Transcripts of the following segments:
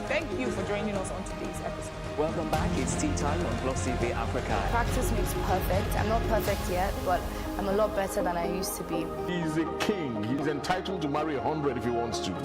Thank you for joining us on today's episode. Welcome back. It's Tea Time on Plus TV Africa. Practice makes perfect. I'm not perfect yet, but I'm a lot better than I used to be. He's a king. He's entitled to marry 100 if he wants to.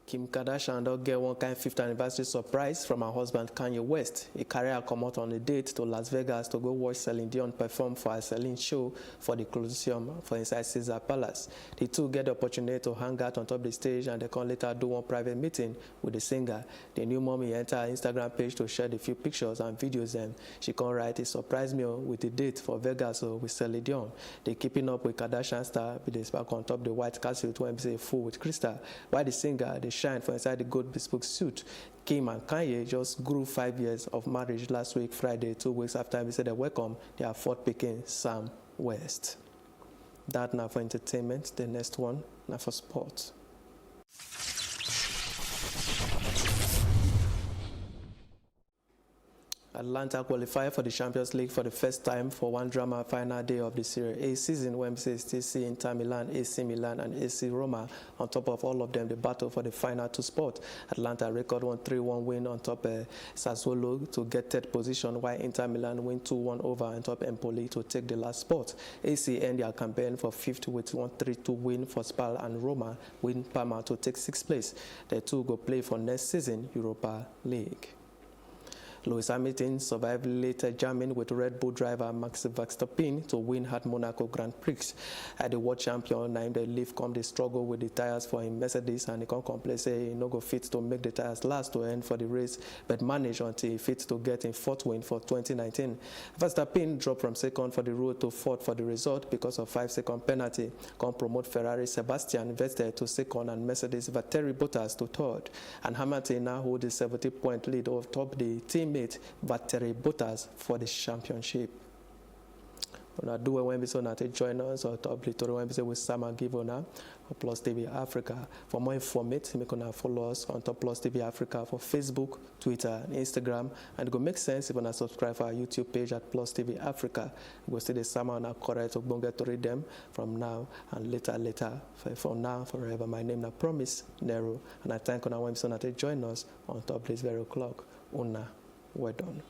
Kim Kardashian don get one kind 5th anniversary surprise from her husband Kanye West. He carry her comot on a date to Las Vegas to go watch Celine Dion perform for her Celine show for the Colosseum for inside Caesar Palace. The two get the opportunity to hang out on top of the stage, and they can later do one private meeting with the singer. The new mommy enter her Instagram page to share the few pictures and videos, and she can write a surprise meal with the date for Vegas with Celine Dion. They keeping up with Kardashian star with the spark on top of the White Castle to say full with crystal, while the singer they shine for inside the gold bespoke suit. Kim and Kanye just grew 5 years of marriage last week, Friday, 2 weeks after we said they welcome their fourth picking, Sam West. That now for entertainment. The next one now for sports. Atlanta qualified for the Champions League for the first time for one drama final day of the Serie A season, when we still see Inter Milan, AC Milan, and AC Roma. On top of all of them, the battle for the final 2 spot. Atlanta record 3-1 win on top Sassuolo to get 3rd position, while Inter Milan win 2-1 over on top Empoli to take the last spot. AC end their campaign for 5th with 3-2 win for Spal, and Roma win Parma to take 6th place. The two go play for next season Europa League. Lewis Hamilton survived later jamming with Red Bull driver Max Verstappen to win at Monaco Grand Prix. At the world champion named the leaf come the struggle with the tires for him Mercedes, and he can't complain say he no go fit to make the tires last to end for the race, but managed until he fit to get in 4th win for 2019. Verstappen dropped from 2nd for the road to 4th for the result because of 5-second penalty. Can promote Ferrari Sebastian Vettel to 2nd and Mercedes Valtteri Bottas to 3rd. And Hamilton now holds the 70-point lead over top the teammate Valtteri Bottas for the championship. When do when we so not join us or top little when we say with Sama Givona or Plus TV Africa. For more information, you can follow us on top Plus TV Africa for Facebook, Twitter, and Instagram. And it will make sense if you subscribe to our YouTube page at Plus TV Africa. You will see the Sama on our correct to get to read them from now and later. For now, forever. My name is Promise Nero, and I thank you when we so not join us on top this very clock. Una, well done.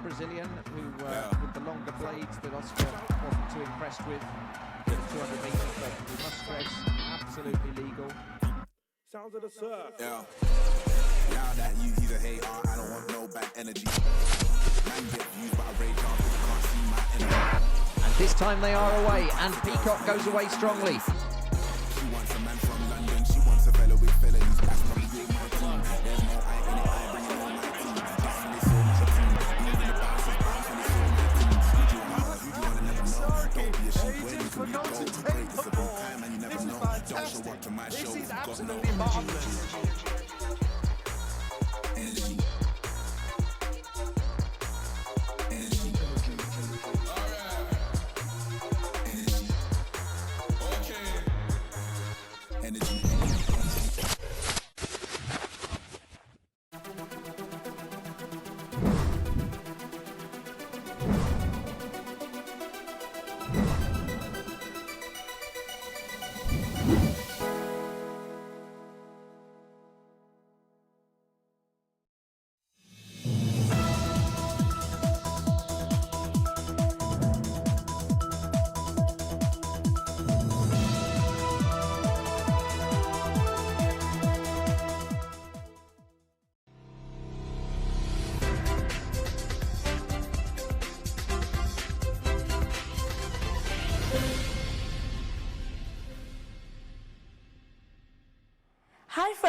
Brazilian who, with the longer blades that Oscar wasn't too impressed with, the 200 metres, but we must stress, absolutely legal. Sounds of the surf. Yeah. Yeah, that he's a hater. I don't want no bad energy. Man get views, but I rage on because you can't see my enemy. And this time they are away, and Peacock goes away strongly. She wants a man from London. She wants a fellow with felonies. That's probably my team. There's no I in it. I bring it on my team. Bouncing this all my team. Even the bouncers bouncing this all my team. Who do you wanna never know? Don't be a sheep when you can be bold. Great is a big time and you never know. Don't show up to my show. This is Got no absolutely marvelous. energy.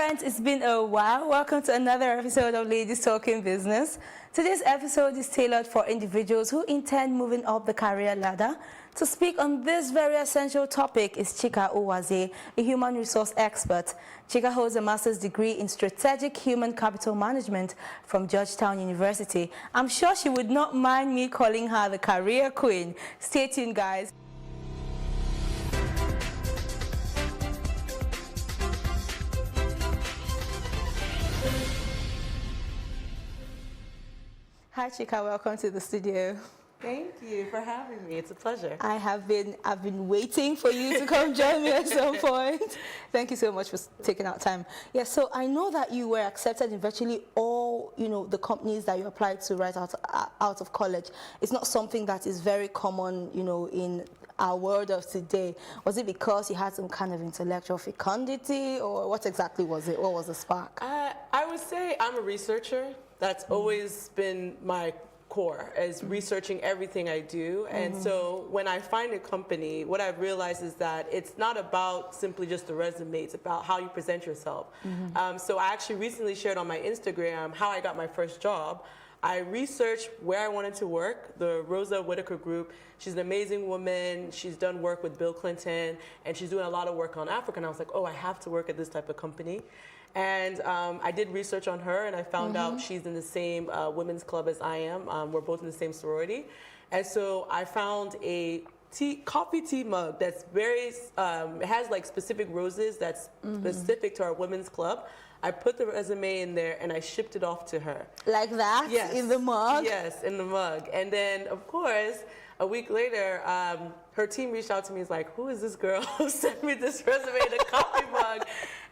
friends, it's been a while. Welcome to another episode of Ladies Talking Business. Today's episode is tailored for individuals who intend moving up the career ladder. To speak on this very essential topic is Chika Uwaze, a human resource expert. Chika holds a master's degree in strategic human capital management from Georgetown University. I'm sure she would not mind me calling her the career queen. Stay tuned, guys. Hi, Chika. Welcome to the studio. Thank you for having me. It's a pleasure. I've been waiting for you to come join me at some point. Thank you so much for taking out time. Yeah, so I know that you were accepted in virtually all, the companies that you applied to right out of college. It's not something that is very common, in our world of today. Was it because you had some kind of intellectual fecundity, or what exactly was it? What was the spark? I would say I'm a researcher. That's always been my core, is researching everything I do. And so when I find a company, what I've realized is that it's not about simply just the resume, it's about how you present yourself. So I actually recently shared on my Instagram how I got my first job. I researched where I wanted to work, the Rosa Whitaker Group. She's an amazing woman. She's done work with Bill Clinton, and she's doing a lot of work on Africa. And I was like, oh, I have to work at this type of company. And I did research on her, and I found out she's in the same women's club as I am. We're both in the same sorority. And so I found a coffee tea mug that's very, it has like specific roses that's specific to our women's club. I put the resume in there and I shipped it off to her. Like that? Yes. In the mug? Yes, in the mug. And then, of course, a week later, her team reached out to me. It's like, who is this girl who sent me this resume in a coffee mug?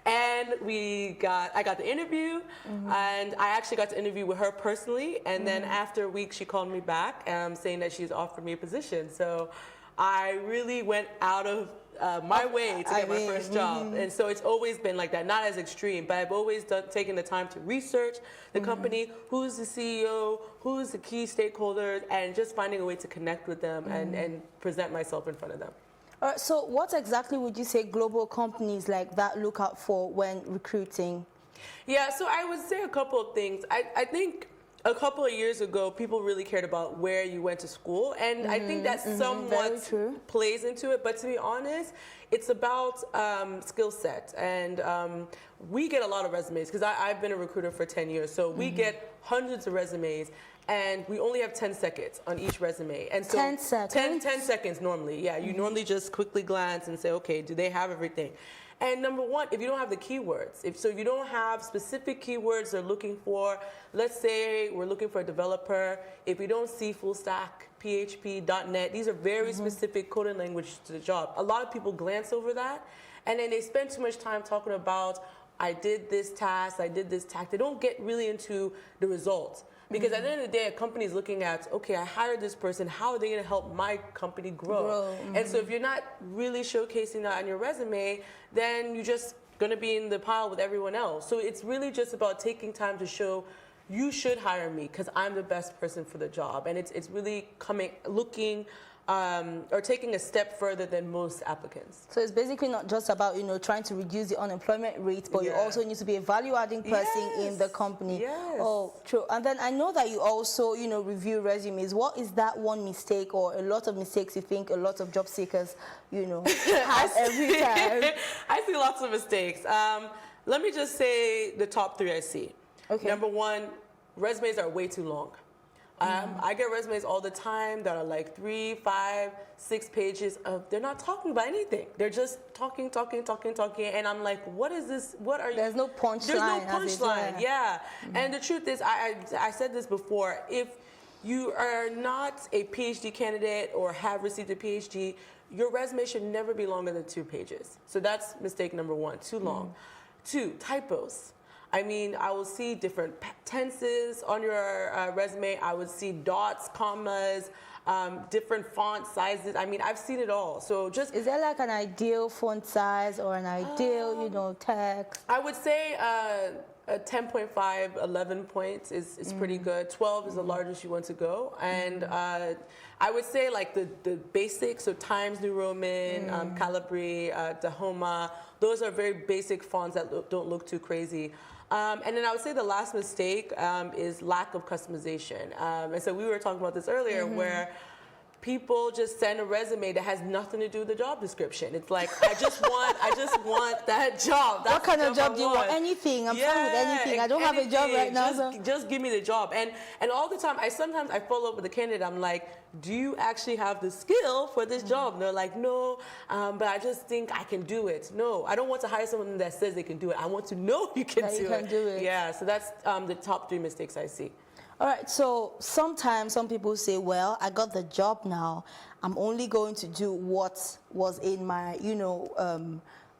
And I got the interview, and I actually got to interview with her personally. And then after a week, she called me back saying that she's offered me a position. So I really went out of my way to get my first job. And so it's always been like that, not as extreme, but I've always taken the time to research the company, who's the CEO, who's the key stakeholders, and just finding a way to connect with them and present myself in front of them. All right, so what exactly would you say global companies like that look out for when recruiting? Yeah, so I would say a couple of things. I think a couple of years ago, people really cared about where you went to school, and I think that somewhat plays into it. But to be honest, it's about skill set, and we get a lot of resumes because I've been a recruiter for 10 years, so we get hundreds of resumes. And we only have 10 seconds on each resume. And so 10 seconds? 10 seconds normally, yeah. You normally just quickly glance and say, okay, do they have everything? And number one, if you don't have the keywords, if you don't have specific keywords they're looking for, let's say we're looking for a developer, if you don't see full stack, PHP, .NET, these are very specific coding language to the job. A lot of people glance over that, and then they spend too much time talking about, I did this task, I did this task. They don't get really into the results. Because at the end of the day, a company is looking at, okay, I hired this person, how are they going to help my company grow? And so if you're not really showcasing that on your resume, then you're just going to be in the pile with everyone else. So it's really just about taking time to show, you should hire me because I'm the best person for the job. And it's really looking or taking a step further than most applicants. So it's basically not just about, trying to reduce the unemployment rate, but you also need to be a value-adding person in the company. Yes. Oh, true. And then I know that you also, review resumes. What is that one mistake or a lot of mistakes you think a lot of job seekers, have every time? I see lots of mistakes. Let me just say the top three I see. Okay. Number one, resumes are way too long. I get resumes all the time that are like 3, 5, 6 pages of, they're not talking about anything. They're just talking. And I'm like, what is this? What are you? There's no punchline. There's no punchline, yeah. And the truth is, I said this before, if you are not a PhD candidate or have received a PhD, your resume should never be longer than 2 pages. So that's mistake number one, too long. 2, typos. I mean, I will see different tenses on your resume. I would see dots, commas, different font sizes. I mean, I've seen it all. So just... Is there like an ideal font size or an ideal, text? I would say 10.5, 11 points is pretty good. 12 is the largest you want to go. And I would say like the basics, so Times New Roman, Calibri, Dahoma, those are very basic fonts that don't look too crazy. And then I would say the last mistake is lack of customization. And so we were talking about this earlier where people just send a resume that has nothing to do with the job description. It's like, I just want that job. That's What kind the of job job do you want? Anything. I'm fine with anything. I don't have a job right now. Just give me the job. And all the time, sometimes I follow up with a candidate. I'm like, do you actually have the skill for this job? And they're like, no, but I just think I can do it. No, I don't want to hire someone that says they can do it. I want to know you can do it. Yeah, so that's the top 3 mistakes I see. All right, so sometimes some people say, well, I got the job now. I'm only going to do what was in my,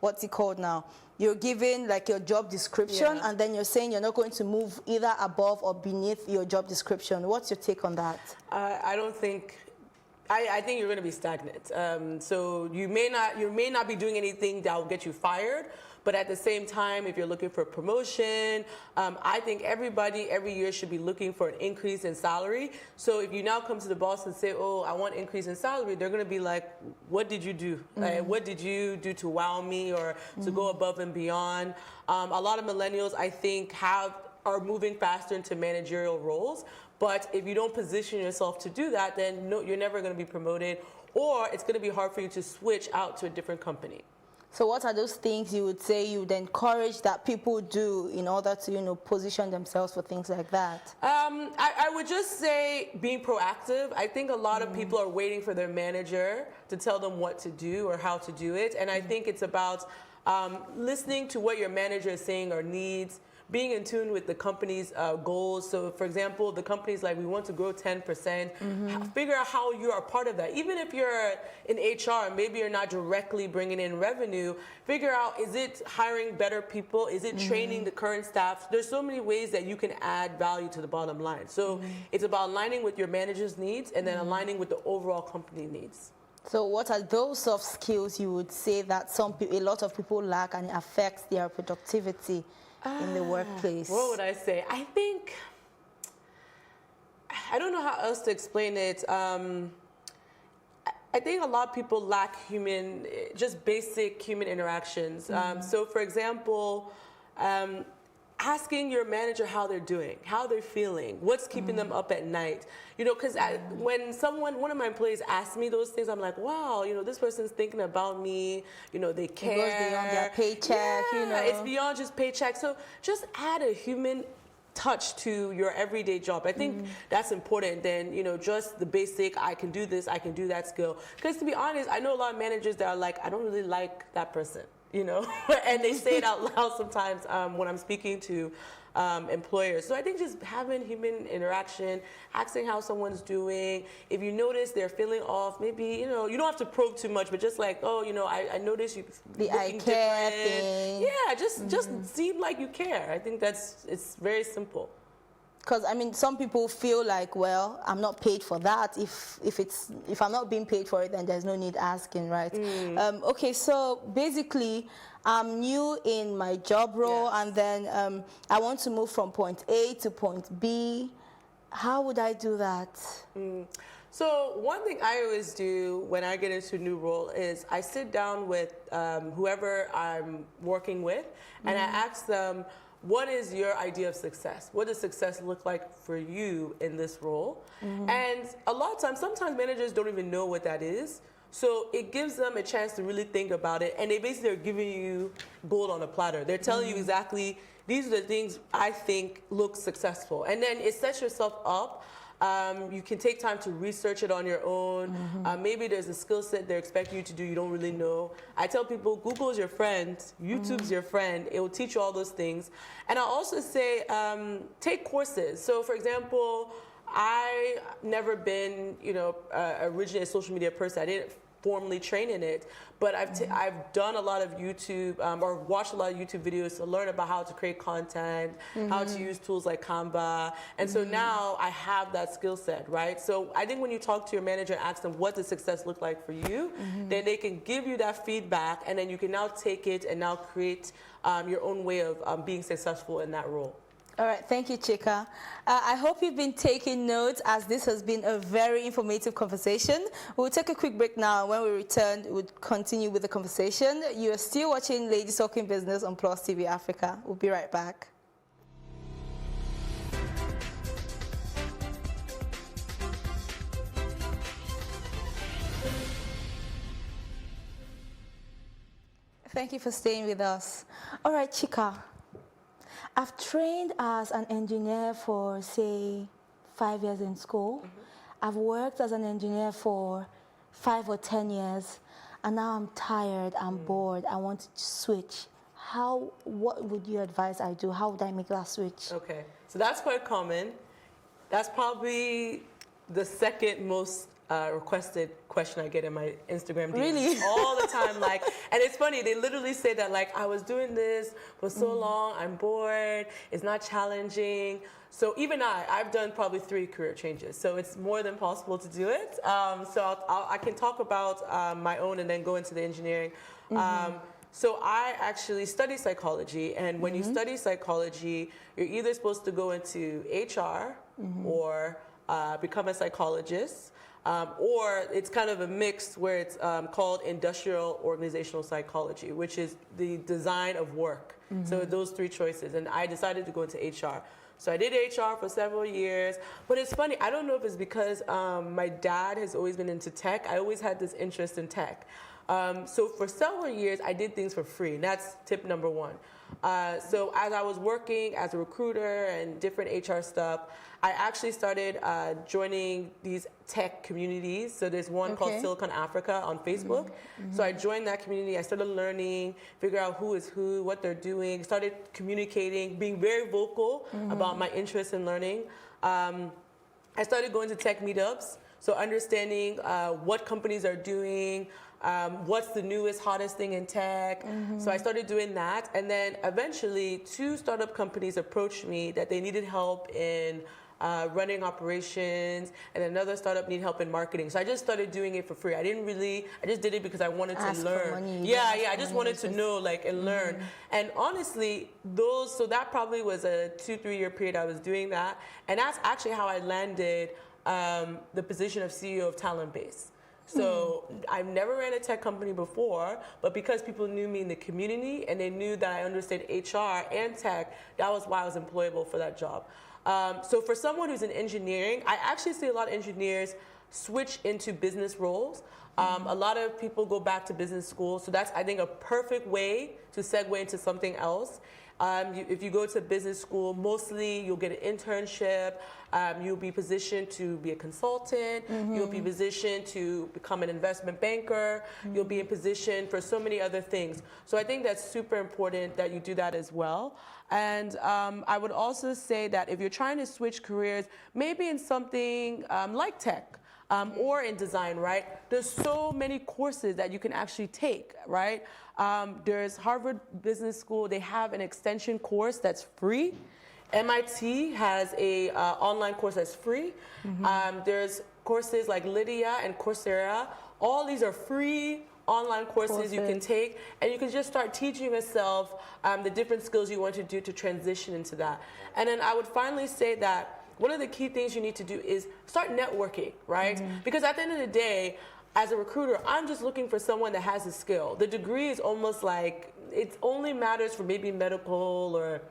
what's it called now? You're given like your job description, and then you're saying you're not going to move either above or beneath your job description. What's your take on that? I don't think. I think you're going to be stagnant. So you may not be doing anything that will get you fired. But at the same time, if you're looking for a promotion, I think everybody every year should be looking for an increase in salary. So if you now come to the boss and say, oh, I want an increase in salary, they're going to be like, what did you do? Like, what did you do to wow me or to go above and beyond? A lot of millennials, I think, are moving faster into managerial roles. But if you don't position yourself to do that, then no, you're never going to be promoted, or it's going to be hard for you to switch out to a different company. So what are those things you would say you would encourage that people do in order to, position themselves for things like that? I would just say being proactive. I think a lot of people are waiting for their manager to tell them what to do or how to do it. And I think it's about listening to what your manager is saying or needs, being in tune with the company's goals. So, for example, the company's like, we want to grow 10%. Figure out how you are part of that. Even if you're in HR, maybe you're not directly bringing in revenue, figure out, is it hiring better people? Is it training the current staff? There's so many ways that you can add value to the bottom line. So it's about aligning with your manager's needs and then aligning with the overall company needs. So what are those soft skills you would say that a lot of people lack and it affects their productivity in the workplace? What would I say? I think, I don't know how else to explain it. I think a lot of people lack just basic human interactions. So for example, asking your manager how they're doing, how they're feeling, what's keeping them up at night. Because when one of my employees asks me those things, I'm like, wow, this person's thinking about me, they care. It goes beyond their paycheck, It's beyond just paycheck. So just add a human touch to your everyday job. I think that's important than, just the basic, I can do this, I can do that skill. Because to be honest, I know a lot of managers that are like, I don't really like that person. And they say it out loud sometimes when I'm speaking to employers. So I think just having human interaction, asking how someone's doing. If you notice they're feeling off, maybe, you don't have to probe too much, but just like, oh, I noticed you looking care different. Thing. Yeah, just seem like you care. I think it's very simple. Because some people feel like, well, I'm not paid for that. If I'm not being paid for it, then there's no need asking, right? Okay, so basically, I'm new in my job role, and then I want to move from point A to point B. How would I do that? So one thing I always do when I get into a new role is I sit down with whoever I'm working with, and I ask them, what is your idea of success? What does success look like for you in this role? And a lot of times, sometimes managers don't even know what that is. So it gives them a chance to really think about it. And they basically are giving you gold on a platter. They're telling you exactly, these are the things I think look successful. And then it sets yourself up. You can take time to research it on your own. Maybe there's a skill set they're expecting you to do you don't really know. I tell people, Google's your friend, YouTube's your friend. It will teach you all those things. And I also say, take courses. So for example, I never been, originally a social media person. I didn't formally train in it, but I've done a lot of YouTube or watched a lot of YouTube videos to learn about how to create content, how to use tools like Canva, and so now I have that skill set, right? So I think when you talk to your manager and ask them what does success look like for you, then they can give you that feedback, and then you can now take it and now create your own way of being successful in that role. All right, thank you, Chika. I hope you've been taking notes, as this has been a very informative conversation. We'll take a quick break now. When we return, we'll continue with the conversation. You are still watching Ladies Talking Business on Plus TV Africa. We'll be right back. Thank you for staying with us. All right, Chika. I've trained as an engineer for, say, 5 years in school. I've worked as an engineer for 5 or 10 years, and now I'm tired, I'm bored, I want to switch. What would you advise I do? How would I make that switch? Okay, so that's quite common. That's probably the second most requested question I get in my Instagram DMs. Really? All the time, like, and it's funny, they literally say that, like, I was doing this for so long, I'm bored, it's not challenging. So even I've done probably 3 career changes, so it's more than possible to do it. So I can talk about my own and then go into the engineering. So I actually study psychology, and when you study psychology, you're either supposed to go into HR or become a psychologist. Or it's kind of a mix where it's called industrial organizational psychology, which is the design of work. So those 3 choices, and I decided to go into HR. So I did HR for several years, but it's funny, I don't know if it's because my dad has always been into tech. I always had this interest in tech. So for several years, I did things for free, and that's tip number 1. So as I was working as a recruiter and different HR stuff, I actually started joining these tech communities. So there's one called Silicon Africa on Facebook. So I joined that community. I started learning, figure out who is who, what they're doing, started communicating, being very vocal about my interest in learning. I started going to tech meetups, so understanding what companies are doing, what's the newest, hottest thing in tech. So I started doing that, and then eventually 2 startup companies approached me that they needed help in running operations, and another startup needed help in marketing. So I just started doing it for free. I just did it because I wanted to learn. I just wanted to know, like, and learn. And honestly, so that probably was a 2-3 year period I was doing that, and that's actually how I landed the position of CEO of TalentBase. So I've never ran a tech company before, but because people knew me in the community and they knew that I understood HR and tech, that was why I was employable for that job. So for someone who's in engineering, I actually see a lot of engineers switch into business roles. A lot of people go back to business school, so that's, I think, a perfect way to segue into something else. If you go to business school, mostly you'll get an internship, you'll be positioned to be a consultant, you'll be positioned to become an investment banker, you'll be in position for so many other things. So I think that's super important that you do that as well. And I would also say that if you're trying to switch careers, maybe in something like tech, or in design, right? There's so many courses that you can actually take, right? There's Harvard Business School. They have an extension course that's free. MIT has a online course that's free. There's courses like Lydia and Coursera. All these are free online courses you can take, and you can just start teaching yourself the different skills you want to do to transition into that. And then I would finally say that one of the key things you need to do is start networking, right? Because at the end of the day, as a recruiter, I'm just looking for someone that has a skill. The degree is almost like, it only matters for maybe medical or,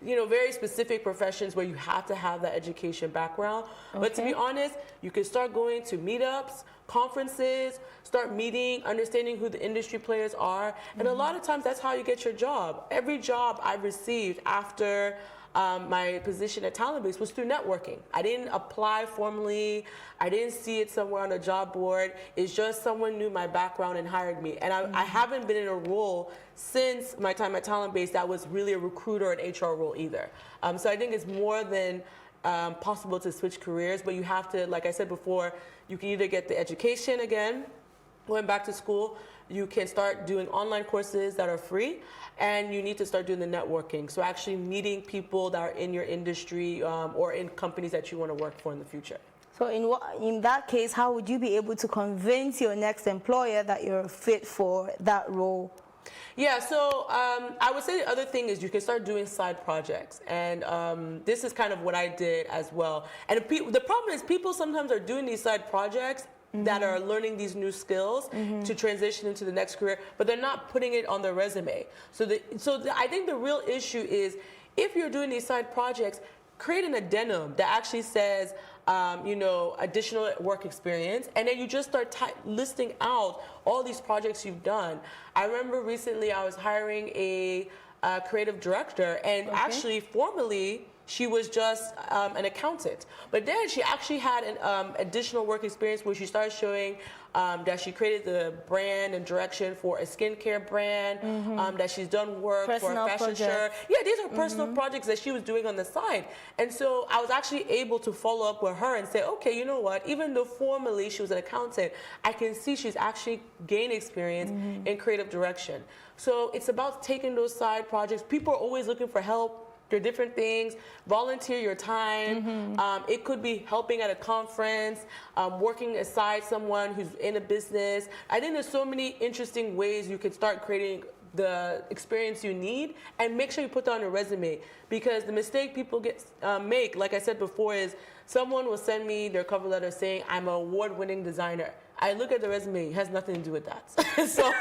you know, very specific professions where you have to have that education background. But to be honest, you can start going to meetups, conferences, start meeting, understanding who the industry players are. And a lot of times that's how you get your job. Every job I've received after my position at TalentBase was through networking. I didn't apply formally. I didn't see it somewhere on a job board. It's just someone knew my background and hired me. And I haven't been in a role since my time at TalentBase that was really a recruiter and HR role either. So I think it's more than possible to switch careers, but you have to, like I said before, you can either get the education again, going back to school, you can start doing online courses that are free, and you need to start doing the networking. So actually meeting people that are in your industry or in companies that you want to work for in the future. So in that case, how would you be able to convince your next employer that you're fit for that role? Yeah, so I would say the other thing is you can start doing side projects, and this is kind of what I did as well. And the problem is people sometimes are doing these side projects that are learning these new skills to transition into the next career, but they're not putting it on their resume. So I think the real issue is if you're doing these side projects, create an addendum that actually says, additional work experience, and then you just start listing out all these projects you've done. I remember recently I was hiring a creative director, and actually formally she was just an accountant, but then she actually had an additional work experience where she started showing that she created the brand and direction for a skincare brand, that she's done work Personal for a fashion show. Yeah, these are personal projects that she was doing on the side. And so I was actually able to follow up with her and say, okay, you know what, even though formally she was an accountant, I can see she's actually gained experience in creative direction. So it's about taking those side projects. People are always looking for help. There are different things. Volunteer your time. It could be helping at a conference, working aside someone who's in a business. I think there's so many interesting ways you can start creating the experience you need, and make sure you put that on your resume, because the mistake people make, like I said before, is someone will send me their cover letter saying I'm an award-winning designer. I look at the resume, it has nothing to do with that. so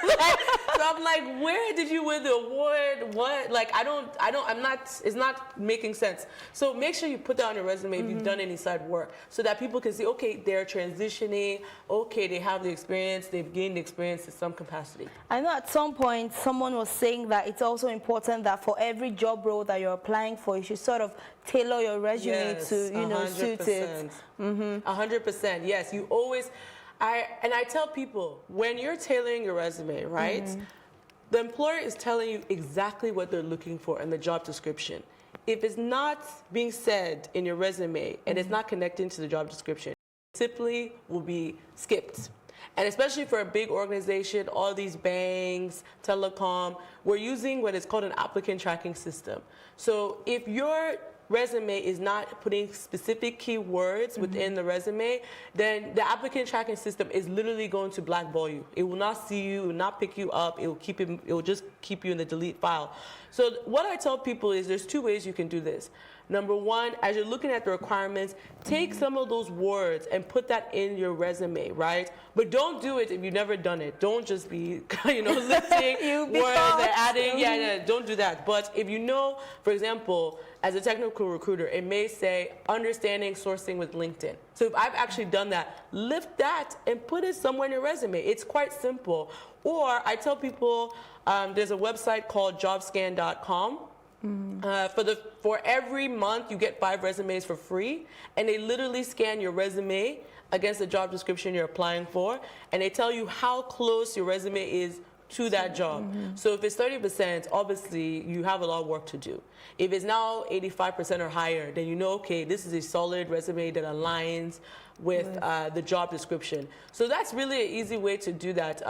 I'm like, where did you win the award? What? Like, it's not making sense. So make sure you put that on your resume if you've done any side work, so that people can see, okay, they're transitioning, okay, they have the experience, they've gained the experience in some capacity. I know at some point someone was saying that it's also important that for every job role that you're applying for, you should sort of tailor your resume to, suit it. 100%, yes. You always... I tell people, when you're tailoring your resume, right, the employer is telling you exactly what they're looking for in the job description. If it's not being said in your resume and it's not connecting to the job description, it simply will be skipped. And especially for a big organization, all these banks, telecom, we're using what is called an applicant tracking system. So if your resume is not putting specific keywords within the resume, then the applicant tracking system is literally going to blackball you. It will not see you, it will not pick you up, it will just keep you in the delete file. So what I tell people is there's two ways you can do this. Number one, as you're looking at the requirements, take some of those words and put that in your resume, right? But don't do it if you've never done it. Don't just be, lifting words and adding. Yeah, don't do that. But if you know, for example, as a technical recruiter, it may say understanding sourcing with LinkedIn. So if I've actually done that, lift that and put it somewhere in your resume. It's quite simple. Or I tell people there's a website called jobscan.com. For every month, you get 5 resumes for free, and they literally scan your resume against the job description you're applying for, and they tell you how close your resume is to that job. So if it's 30%, obviously you have a lot of work to do. If it's now 85% or higher, then you know, okay, this is a solid resume that aligns with the job description. So that's really an easy way to do that.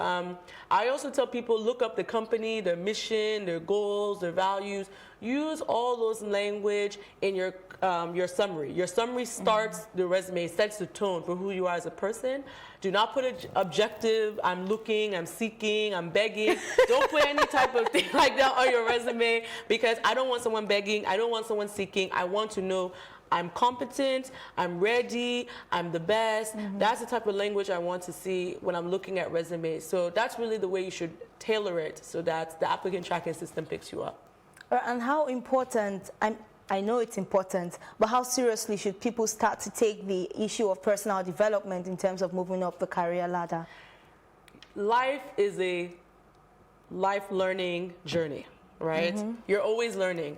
I also tell people, look up the company, their mission, their goals, their values. Use all those language in your summary. Your summary starts the resume, sets the tone for who you are as a person. Do not put an objective, I'm looking, I'm seeking, I'm begging. Don't put any type of thing like that on your resume, because I don't want someone begging, I don't want someone seeking. I want to know I'm competent, I'm ready, I'm the best. That's the type of language I want to see when I'm looking at resumes. So that's really the way you should tailor it, so that the applicant tracking system picks you up. And how important, I know it's important, but how seriously should people start to take the issue of personal development in terms of moving up the career ladder? Life is a life learning journey, right? You're always learning.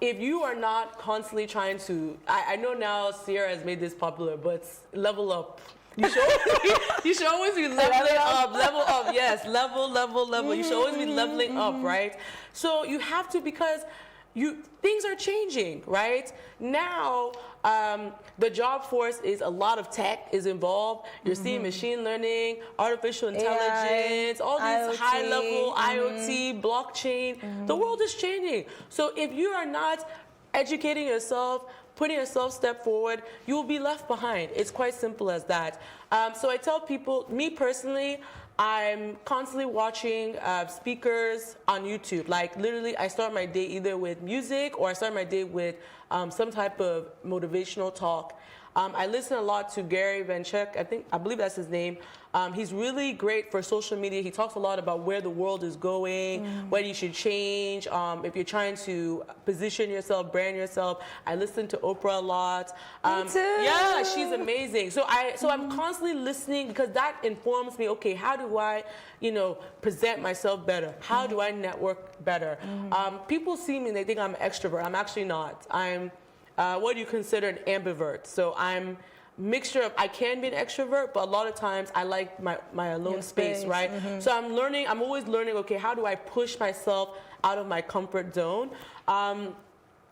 If you are not constantly trying to, I know now Sierra has made this popular, but level up. You should always be leveling up, level up, yes, level. You should always be leveling up, right? So you have to, because things are changing, right? Now, the job force is a lot of tech is involved. You're seeing machine learning, artificial intelligence, all these IoT, high-level IoT, blockchain. The world is changing. So if you are not educating yourself, putting yourself step forward, you will be left behind. It's quite simple as that. So I tell people, me personally, I'm constantly watching speakers on YouTube. Like literally, I start my day either with music or I start my day with some type of motivational talk. I listen a lot to Gary Vaynerchuk. I believe that's his name. He's really great for social media. He talks a lot about where the world is going, what you should change. If you're trying to position yourself, brand yourself. I listen to Oprah a lot. Me too. Yeah, she's amazing. So I'm constantly listening because that informs me. Okay, how do I, present myself better? How do I network better? People see me and they think I'm an extrovert. I'm actually not. I'm what do you consider an ambivert? So I'm mixture of, I can be an extrovert, but a lot of times I like my alone space, right? So I'm always learning, okay, how do I push myself out of my comfort zone?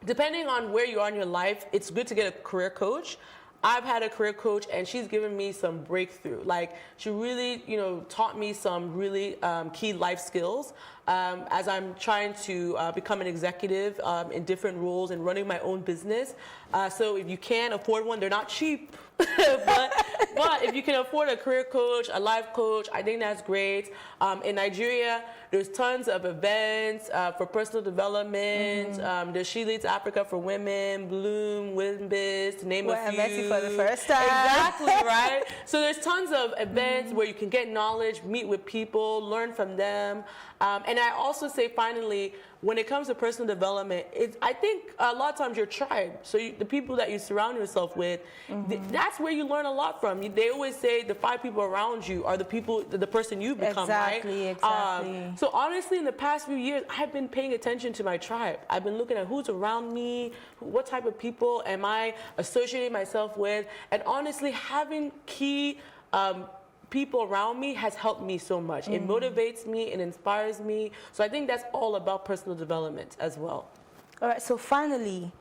Depending on where you are in your life, it's good to get a career coach. I've had a career coach and she's given me some breakthrough. Like she really, taught me some really key life skills as I'm trying to become an executive in different roles and running my own business. So if you can afford one, they're not cheap. but if you can afford a career coach, a life coach, I think that's great. In Nigeria, there's tons of events for personal development. There's She Leads Africa for Women, Bloom, Winbiz, to name a few. Messi for the first time. Exactly, right? So there's tons of events where you can get knowledge, meet with people, learn from them. And I also say, finally, when it comes to personal development, I think a lot of times your tribe, so the people that you surround yourself with, that's where you learn a lot from. They always say the 5 people around you are the person you become, right? Exactly. So honestly, in the past few years, I've been paying attention to my tribe. I've been looking at who's around me, what type of people am I associating myself with, and honestly, having key people around me has helped me so much. It motivates me, it inspires me. So I think that's all about personal development as well. All right, so finally,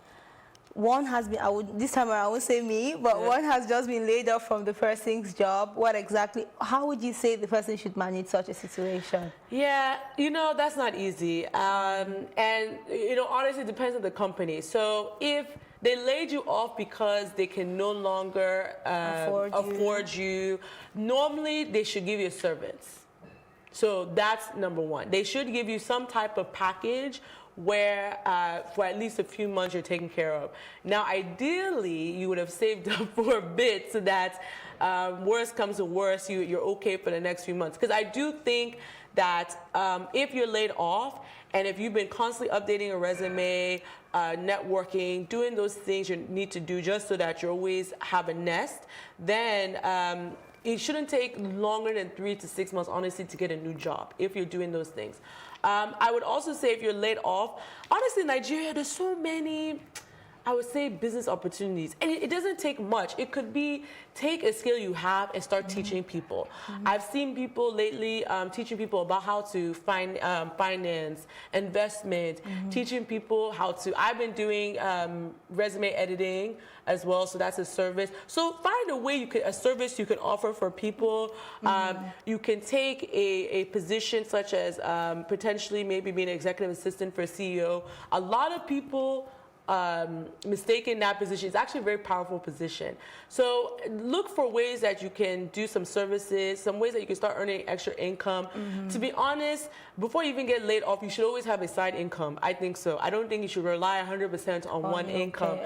one has been, this time I won't say me, but one has just been laid off from the person's job. How would you say the person should manage such a situation? Yeah, that's not easy. And, honestly, it depends on the company. So if they laid you off because they can no longer afford you, normally they should give you a severance. So that's number one. They should give you some type of package where for at least a few months you're taken care of. Now, ideally, you would have saved up for a bit so that worst comes to worst, you're okay for the next few months. Because I do think that if you're laid off and if you've been constantly updating a resume, networking, doing those things you need to do just so that you always have a nest, then it shouldn't take longer than 3 to 6 months, honestly, to get a new job if you're doing those things. I would also say if you're laid off, honestly, in Nigeria, there's so many, I would say, business opportunities. And it doesn't take much. It could be take a skill you have and start teaching people. I've seen people lately teaching people about how to finance, investment, teaching people how to, I've been doing resume editing as well, so that's a service. So find a service you can offer for people. You can take a position such as potentially maybe being an executive assistant for a CEO. A lot of people mistaken that position. It's actually a very powerful position. So look for ways that you can do some services, some ways that you can start earning extra income. To be honest, before you even get laid off, you should always have a side income. I think so. I don't think you should rely 100% on one income.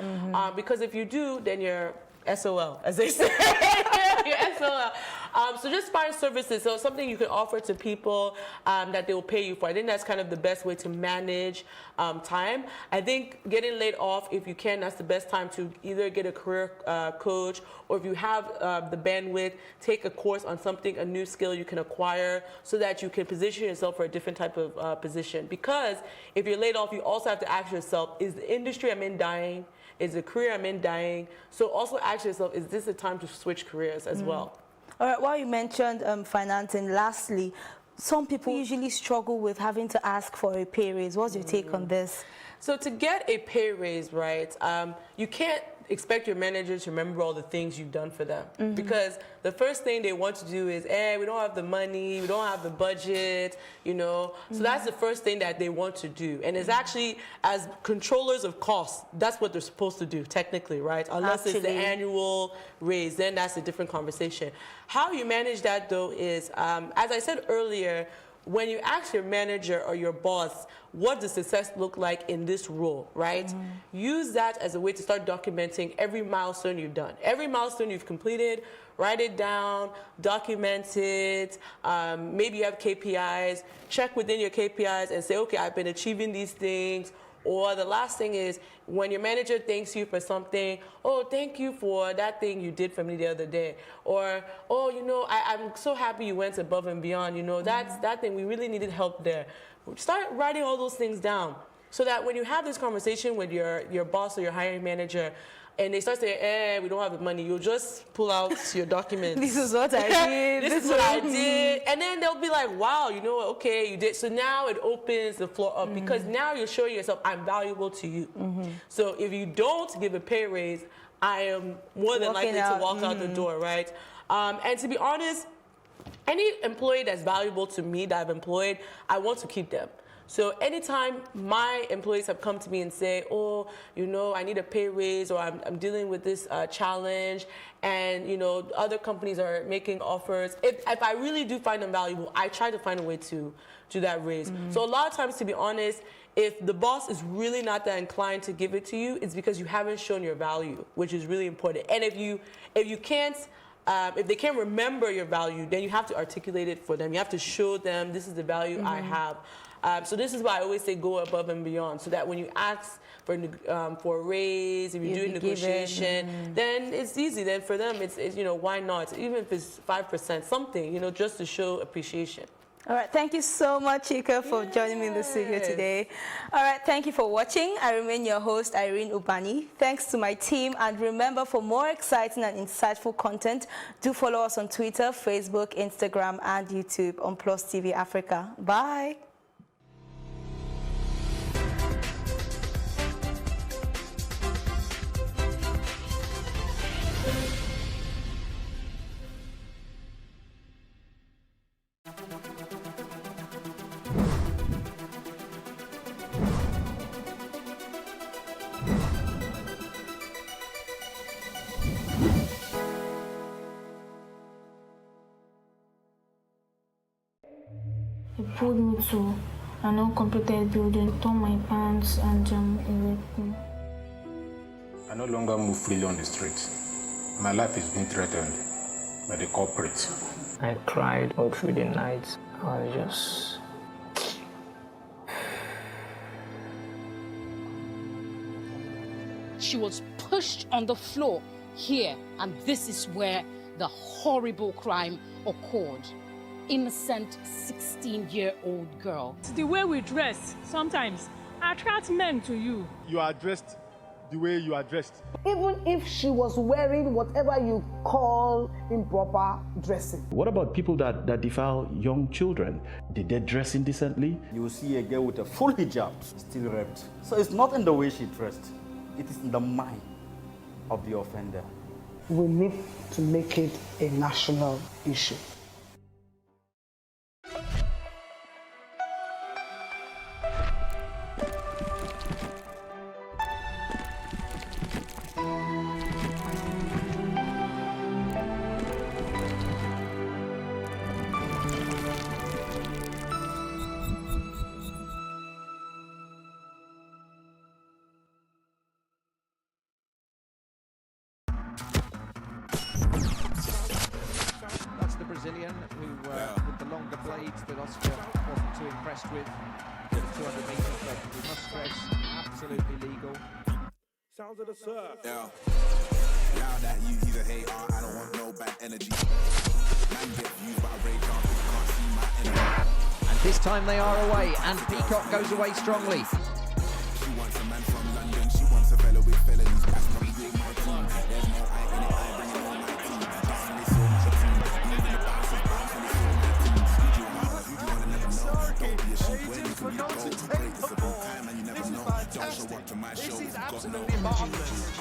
Because if you do, then you're SOL, as they say. You're SOL. So just find services, so something you can offer to people that they will pay you for. I think that's kind of the best way to manage time. I think getting laid off, if you can, that's the best time to either get a career coach, or if you have the bandwidth, take a course on something, a new skill you can acquire, so that you can position yourself for a different type of position. Because if you're laid off, you also have to ask yourself, is the industry I'm in dying? Is the career I'm in dying? So also ask yourself, is this a time to switch careers as well? All right, while you mentioned financing, lastly, some people usually struggle with having to ask for a pay raise. What's your take on this? So to get a pay raise, right, you can't expect your manager to remember all the things you've done for them. Because the first thing they want to do is, we don't have the money, we don't have the budget, you know. So that's the first thing that they want to do. And it's actually, as controllers of costs, that's what they're supposed to do, technically, right? Unless it's the annual raise, then that's a different conversation. How you manage that, though, is, as I said earlier, when you ask your manager or your boss, what does success look like in this role, right? Use that as a way to start documenting every milestone you've done. Every milestone you've completed, write it down, document it. Maybe you have KPIs. Check within your KPIs and say, okay, I've been achieving these things. Or the last thing is, when your manager thanks you for something, oh, thank you for that thing you did for me the other day. Or, oh, you know, I'm so happy you went above and beyond. You know, that thing, we really needed help there. Start writing all those things down so that when you have this conversation with your boss or your hiring manager, and they start saying, we don't have the money, you'll just pull out your documents. This is what I did. This is what I did. And then they'll be like, wow, you know what, okay, you did. So now it opens the floor up because now you're showing yourself, I'm valuable to you. So if you don't give a pay raise, I am more than likely to walk out the door, right? And to be honest, any employee that's valuable to me that I've employed, I want to keep them. So anytime my employees have come to me and say, oh, you know, I need a pay raise, or I'm dealing with this challenge, and, you know, other companies are making offers, if I really do find them valuable, I try to find a way to do that raise. So a lot of times, to be honest, if the boss is really not that inclined to give it to you, it's because you haven't shown your value, which is really important. And if you can't, if they can't remember your value, then you have to articulate it for them. You have to show them, this is the value I have. So this is why I always say go above and beyond, so that when you ask for a raise, if you're doing negotiation, then it's easy. Then for them, it's, you know, why not? Even if it's 5%, something, you know, just to show appreciation. All right, thank you so much, Chika, for joining me in the studio today. All right, thank you for watching. I remain your host, Irene Ubani. Thanks to my team, and remember, for more exciting and insightful content, do follow us on Twitter, Facebook, Instagram, and YouTube on Plus TV Africa. Bye. He pulled me to an uncompleted building, tore my pants, and raped me. I no longer move freely on the street. My life is being threatened by the culprit. I cried all through the night. I was just... She was pushed on the floor here, and this is where the horrible crime occurred. Innocent 16-year-old girl. The way we dress sometimes attracts men to you. You are dressed the way you are dressed. Even if she was wearing whatever you call improper dressing. What about people that defile young children? Did they dress indecently? You will see a girl with a full hijab still raped. So it's not in the way she dressed, it is in the mind of the offender. We need to make it a national issue. Brazilian who, with the longer blades that Oscar wasn't too impressed with, did a 200 metres, but we must stress, absolutely legal. Sounds of the surf. Yeah. Loud at you, he's a hater. I don't want no bad energy. Man get used by a radar, can't see my enemy. And this time they are away, and Peacock goes away strongly. She wants a man from London. She wants a fellow with felonies. That's not me, my team. There's no I in it. I bring it on my team. That's when they saw my team. Even the bouncers bounce when they saw my team. You do the goal. Great, it's about time and you never know. Don't show up to my show. This is Got no absolutely marvelous.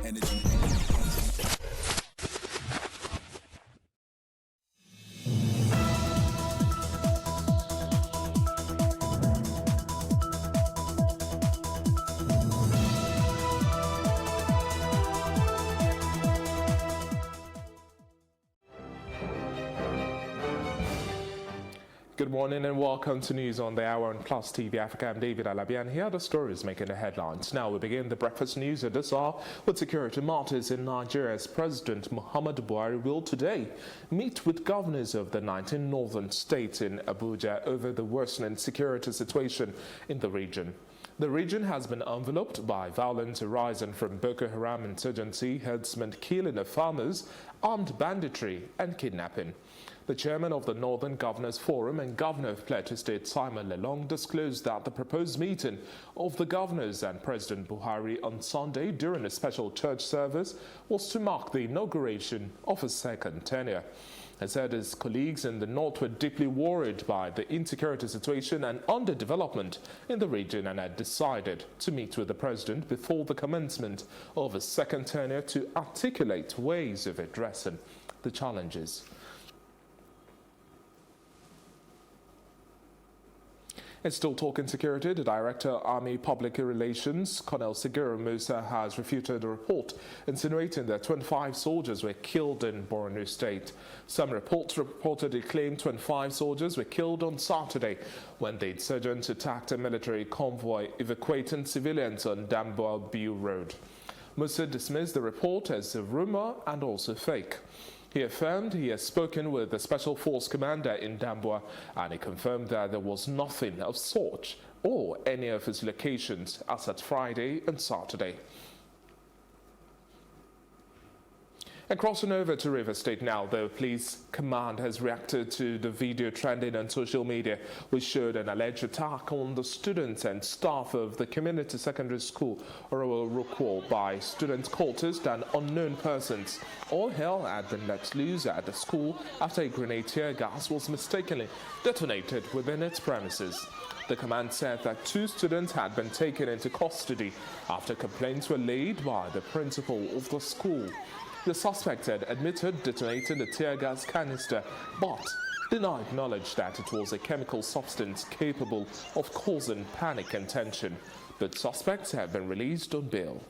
energy. Good morning and welcome to News on the Hour on Plus TV Africa. I'm David Alabi, and here are the stories making the headlines. Now we begin the breakfast news at this hour with security matters in Nigeria, as President Muhammadu Buhari will today meet with governors of the 19 northern states in Abuja over the worsening security situation in the region. The region has been enveloped by violence arising from Boko Haram insurgency, herdsmen killing of farmers, armed banditry and kidnapping. The chairman of the Northern Governors Forum and Governor of Plateau State, Simon Lalong, disclosed that the proposed meeting of the governors and President Buhari on Sunday during a special church service was to mark the inauguration of his second tenure. He said his colleagues in the north were deeply worried by the insecurity situation and underdevelopment in the region and had decided to meet with the president before the commencement of his second tenure to articulate ways of addressing the challenges. It's still talking security. The Director of Army Public Relations, Colonel Sigiru Musa, has refuted a report insinuating that 25 soldiers were killed in Borno State. Some reports reportedly claimed 25 soldiers were killed on Saturday when the insurgents attacked a military convoy evacuating civilians on Damboa-Biu Road. Musa dismissed the report as a rumor and also fake. He affirmed he has spoken with the Special Force Commander in Damboa, and he confirmed that there was nothing of sort or any of his locations as at Friday and Saturday. And crossing over to Rivers State now, the police command has reacted to the video trending on social media, which showed an alleged attack on the students and staff of the community secondary school, Orowo Rukwo, by student cultists and unknown persons. All hell had been let loose at the school after a grenade tear gas was mistakenly detonated within its premises. The command said that 2 students had been taken into custody after complaints were laid by the principal of the school. The suspect had admitted detonating the tear gas canister, but denied knowledge that it was a chemical substance capable of causing panic and tension. Both suspects have been released on bail.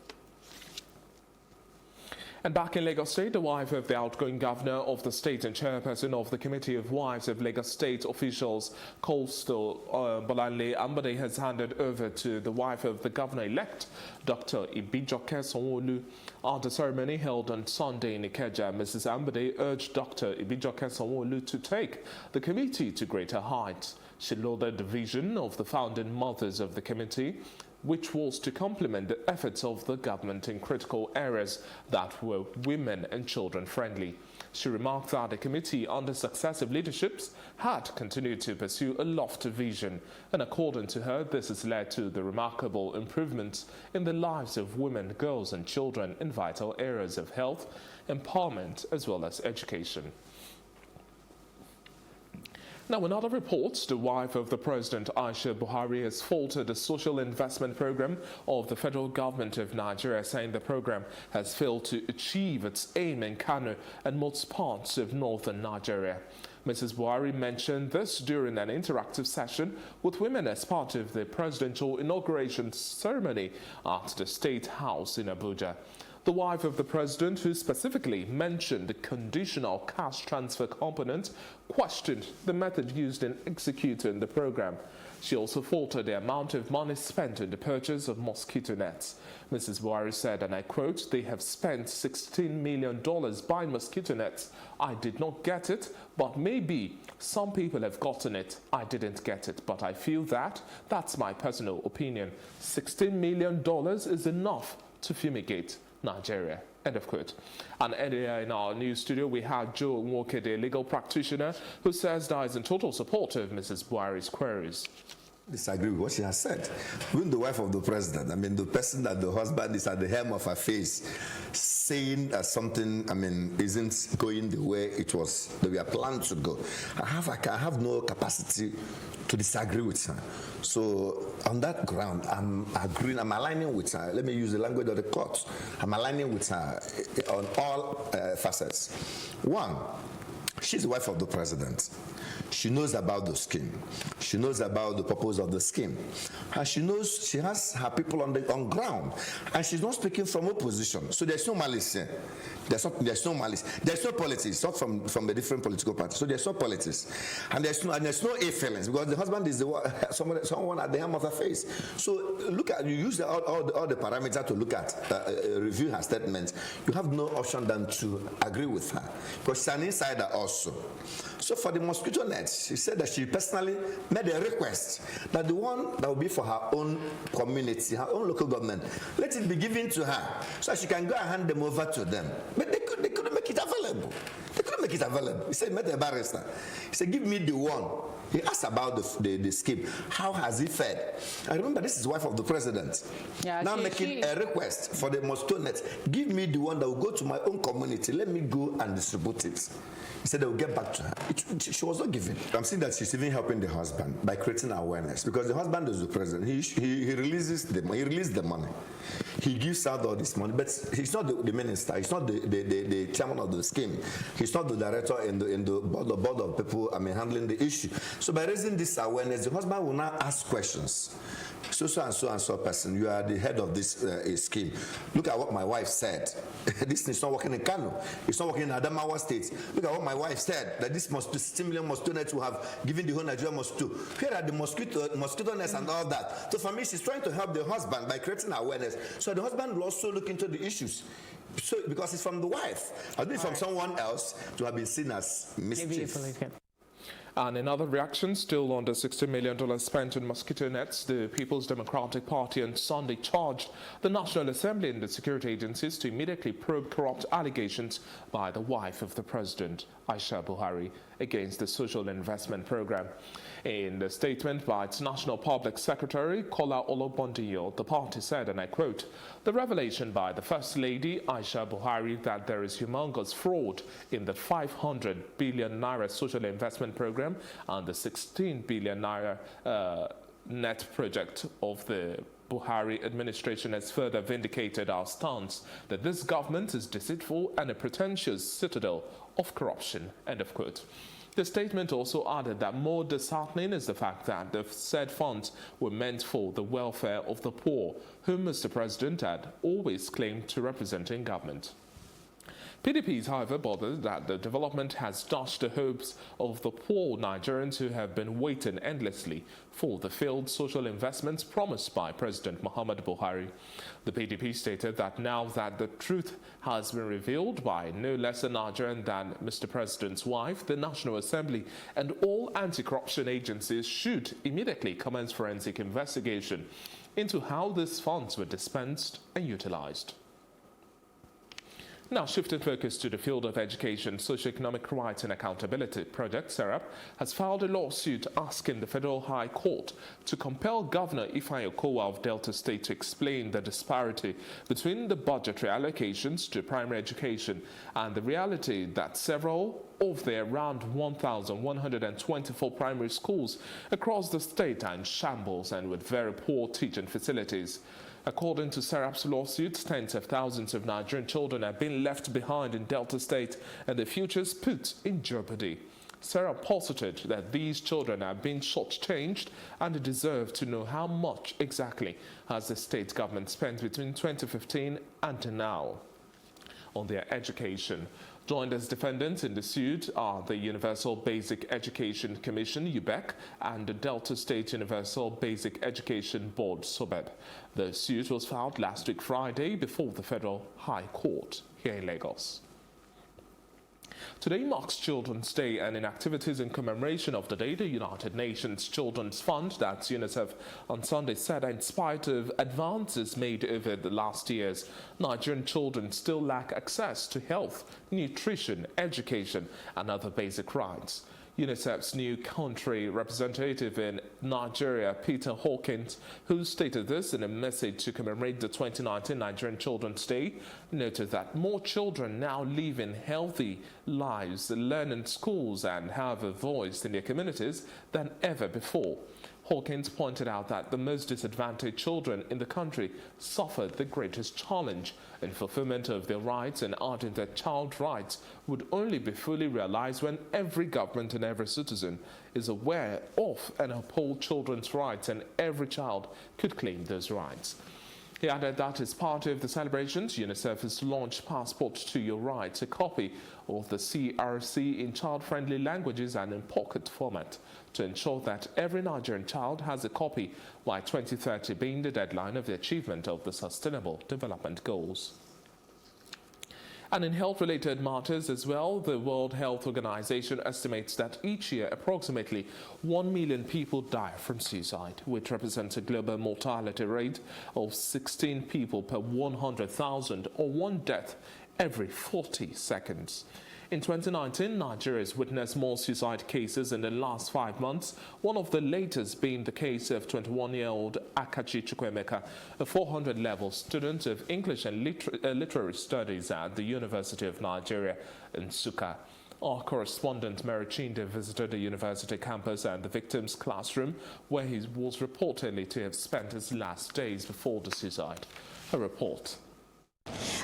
And back in Lagos State, the wife of the outgoing governor of the state and chairperson of the Committee of Wives of Lagos State officials, Coastal Bolanle Ambode, has handed over to the wife of the governor-elect, Dr. Ibijoke Sanwo-Olu. At the ceremony held on Sunday in Ikeja, Mrs. Ambode urged Dr. Ibijoke Sanwo-Olu to take the committee to greater heights. She lauded the vision of the founding mothers of the committee, which was to complement the efforts of the government in critical areas that were women and children friendly. She remarked that the committee, under successive leaderships, had continued to pursue a lofty vision, and according to her, this has led to the remarkable improvements in the lives of women, girls and children in vital areas of health, empowerment as well as education. Now, in other reports, the wife of the President, Aisha Buhari, has faulted the social investment program of the federal government of Nigeria, saying the program has failed to achieve its aim in Kano and most parts of northern Nigeria. Mrs. Buhari mentioned this during an interactive session with women as part of the presidential inauguration ceremony at the State House in Abuja. The wife of the president, who specifically mentioned the conditional cash transfer component, questioned the method used in executing the program. She also faulted the amount of money spent on the purchase of mosquito nets. Mrs. Buhari said, and I quote, "They have spent $16 million buying mosquito nets. I did not get it, but maybe some people have gotten it. I didn't get it, but I feel that's my personal opinion. $16 million is enough to fumigate Nigeria." End of quote. And earlier in our news studio, we had Joe Nwoke, the legal practitioner, who says that is in total support of Mrs. Buhari's queries. disagree with what she has said. Even the wife of the president, I mean, the person that the husband is at the helm of her face, saying that something, I mean, isn't going the way it was, that we are planned to go. I have no capacity to disagree with her. So on that ground, I'm agreeing, I'm aligning with her. Let me use the language of the court. I'm aligning with her on all facets. One, she's the wife of the president. She knows about the scheme. She knows about the purpose of the scheme. And she knows she has her people on ground. And she's not speaking from opposition. So there's no malice here. There's no malice. There's no politics, not from a different political party. So there's no politics. And there's no ill feelings, because the husband is someone at the helm of affairs. So look at, you use all the parameters to look at, review her statements. You have no option than to agree with her, because she's an insider also. So for the mosquito nets, she said that she personally made a request that the one that will be for her own community, her own local government, let it be given to her so she can go and hand them over to them. But they couldn't make it available. They couldn't make it available. He said, met a barrister. He said, give me the one. He asked about the scheme. How has it fared? I remember this is the wife of the president. Yeah, now making a request for the mosquito nets. Give me the one that will go to my own community. Let me go and distribute it. He said they will get back to her. She was not given. I'm seeing that she's even helping the husband by creating awareness, because the husband is the president. He releases the money. He releases the money. He gives out all this money, but he's not the minister. He's not the chairman of the scheme. He's not the director in the board of people, I mean, handling the issue. So by raising this awareness, the husband will now ask questions. So and so person, you are the head of this scheme. Look at what my wife said. This is not working in Kano. It's not working in Adamawa State. Look at what my wife said, that this stimulus mosquito net will have given the whole Nigerian mosquito. Here are the mosquito nets and all that. So for me, she's trying to help the husband by creating awareness. So the husband will also look into the issues. So because it's from the wife, I think from someone else to have been seen as mischief. And in other reactions, still on the $60 million spent on mosquito nets, the People's Democratic Party on Sunday charged the National Assembly and the security agencies to immediately probe corrupt allegations by the wife of the president, Aisha Buhari, against the Social Investment Program. In the statement by its National Public Secretary, Kola Olobondiyo, the party said, and I quote, "The revelation by the First Lady, Aisha Buhari, that there is humongous fraud in the 500 billion naira Social Investment Program and the 16 billion naira net project of the Buhari administration has further vindicated our stance that this government is deceitful and a pretentious citadel of corruption," end of quote. The statement also added that more disheartening is the fact that the said funds were meant for the welfare of the poor, whom Mr. President had always claimed to represent in government. PDP is, however, bothered that the development has dashed the hopes of the poor Nigerians who have been waiting endlessly for the failed social investments promised by President Muhammadu Buhari. The PDP stated that now that the truth has been revealed by no less a Nigerian than Mr. President's wife, the National Assembly and all anti-corruption agencies should immediately commence forensic investigation into how these funds were dispensed and utilized. Now, shifting focus to the field of education, Socioeconomic Rights and Accountability Project, SERAP, has filed a lawsuit asking the Federal High Court to compel Governor Ifeanyi Okowa of Delta State to explain the disparity between the budgetary allocations to primary education and the reality that several of the around 1,124 primary schools across the state are in shambles and with very poor teaching facilities. According to SERAP's lawsuit, tens of thousands of Nigerian children have been left behind in Delta State and their futures put in jeopardy. SERAP posited that these children have been shortchanged and deserve to know how much exactly has the state government spent between 2015 and now on their education. Joined as defendants in the suit are the Universal Basic Education Commission, UBEC, and the Delta State Universal Basic Education Board, SUBEB. The suit was filed last week Friday before the Federal High Court here in Lagos. Today marks Children's Day, and in activities in commemoration of the day, the United Nations Children's Fund, that's UNICEF, on Sunday said that in spite of advances made over the last years, Nigerian children still lack access to health, nutrition, education, and other basic rights. UNICEF's new country representative in Nigeria, Peter Hawkins, who stated this in a message to commemorate the 2019 Nigerian Children's Day, noted that more children now live in healthy lives, learn in schools and have a voice in their communities than ever before. Hawkins pointed out that the most disadvantaged children in the country suffered the greatest challenge in fulfillment of their rights, and added that child rights would only be fully realized when every government and every citizen is aware of and uphold children's rights, and every child could claim those rights. He added that as part of the celebrations, UNICEF has launched Passport to Your Rights, a copy of the CRC in child-friendly languages and in pocket format, to ensure that every Nigerian child has a copy by 2030 being the deadline of the achievement of the Sustainable Development Goals. And in health-related matters as well, the World Health Organization estimates that each year approximately 1 million people die from suicide, which represents a global mortality rate of 16 people per 100,000, or one death every 40 seconds. In 2019, Nigeria has witnessed more suicide cases in the last 5 months, one of the latest being the case of 21-year-old Akachi Chukwemeka, a 400-level student of English and Literary Studies at the University of Nigeria in Nsukka. Our correspondent Mary Chinde visited the university campus and the victim's classroom, where he was reportedly to have spent his last days before the suicide. A report.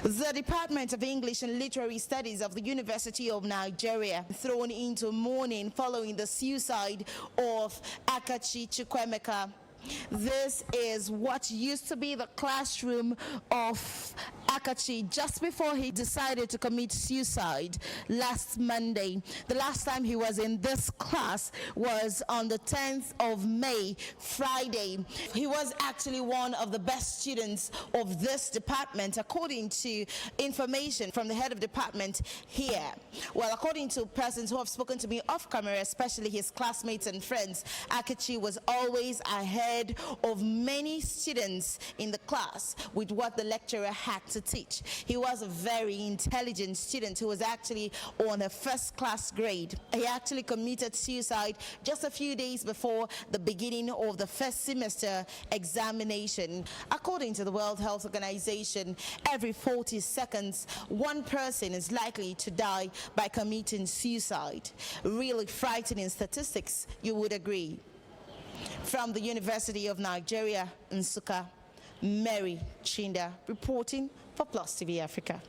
The Department of English and Literary Studies of the University of Nigeria thrown into mourning following the suicide of Akachi Chukwemeka. This is what used to be the classroom of Akachi just before he decided to commit suicide last Monday. The last time he was in this class was on the 10th of May, Friday. He was actually one of the best students of this department, according to information from the head of department here. Well, according to persons who have spoken to me off camera, especially his classmates and friends, Akachi was always ahead of many students in the class with what the lecturer had to teach. He was a very intelligent student who was actually on a first-class grade. He actually committed suicide just a few days before the beginning of the first semester examination. According to the World Health Organization, every 40 seconds, one person is likely to die by committing suicide. Really frightening statistics, you would agree. From the University of Nigeria, Nsukka, Mary Chinda reporting for Plus TV Africa.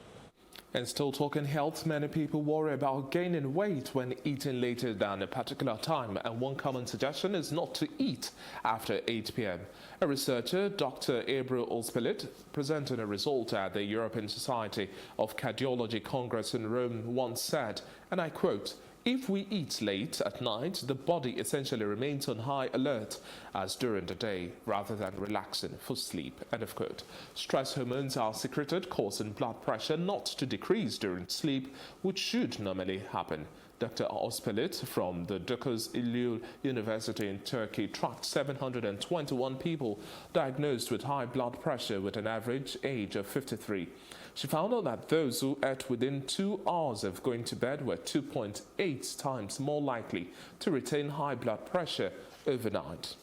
And still talking health, many people worry about gaining weight when eating later than a particular time, and one common suggestion is not to eat after 8 p.m. A researcher, Dr. Ebru Olspelit, presenting a result at the European Society of Cardiology Congress in Rome, once said, and I quote, "If we eat late at night, the body essentially remains on high alert as during the day, rather than relaxing for sleep." End of quote. Stress hormones are secreted, causing blood pressure not to decrease during sleep, which should normally happen. Dr. Ospelit from the Dukuz Eylül University in Turkey tracked 721 people diagnosed with high blood pressure with an average age of 53. She found out that those who ate within 2 hours of going to bed were 2.8 times more likely to retain high blood pressure overnight.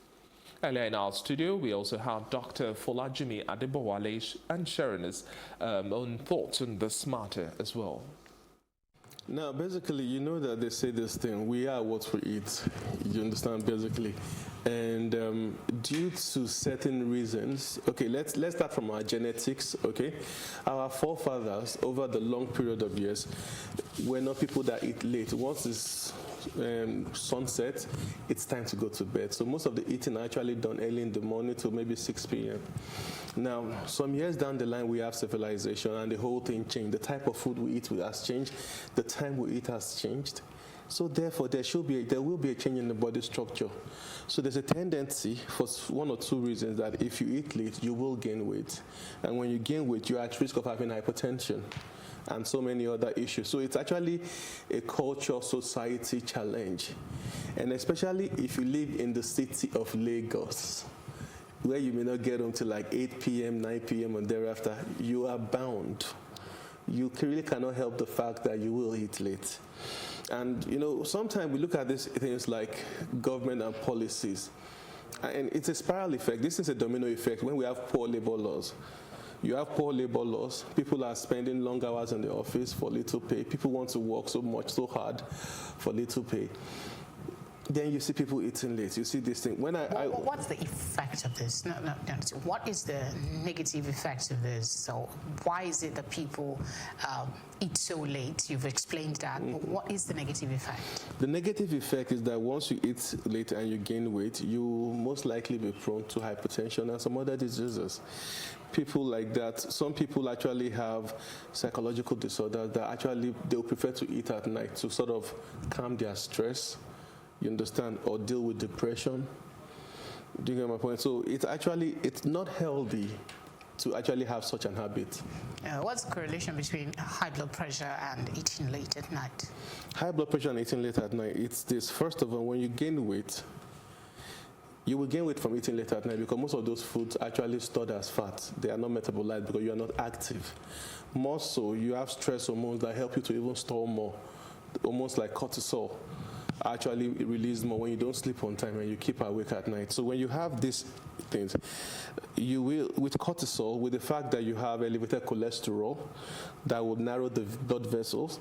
Earlier in our studio, we also have Dr. Folajimi Adebowale and sharing his own thoughts on this matter as well. Now, basically, you know that they say this thing, we are what we eat, you understand, basically. And due to certain reasons, okay, let's start from our genetics, okay? Our forefathers, over the long period of years, were not people that eat late. Once it's sunset, it's time to go to bed. So most of the eating are actually done early in the morning to maybe 6 p.m. Now, some years down the line, we have civilization, and the whole thing changed. The type of food we eat has changed. The time we eat has changed. So therefore, there will be a change in the body structure. So there's a tendency, for 1 or 2 reasons, that if you eat late, you will gain weight. And when you gain weight, you're at risk of having hypertension and so many other issues. So it's actually a culture, society challenge. And especially if you live in the city of Lagos, where you may not get home till like 8 p.m., 9 p.m. and thereafter, you are bound. You really cannot help the fact that you will eat late. And, you know, sometimes we look at these things like government and policies, and it's a spiral effect. This is a domino effect when we have poor labor laws. You have poor labor laws. People are spending long hours in the office for little pay. People want to work so much, so hard for little pay. Then you see people eating late. You see this thing. What's the effect of this? No. What is the negative effect of this? So why is it that people eat so late? You've explained that. But what is the negative effect? The negative effect is that once you eat late and you gain weight, you most likely be prone to hypertension and some other diseases. People like that. Some people actually have psychological disorders that actually they'll prefer to eat at night to sort of calm their stress. You understand? Or deal with depression. Do you get my point? So it's not healthy to actually have such an habit. What's the correlation between high blood pressure and eating late at night? High blood pressure and eating late at night, it's this. First of all, when you gain weight, you will gain weight from eating late at night because most of those foods are actually stored as fat. They are not metabolized because you are not active. More so, you have stress hormones that help you to even store more, almost like cortisol. Actually release more when you don't sleep on time and you keep awake at night. So when you have these things, you will, with cortisol, with the fact that you have elevated cholesterol, that will narrow the blood vessels,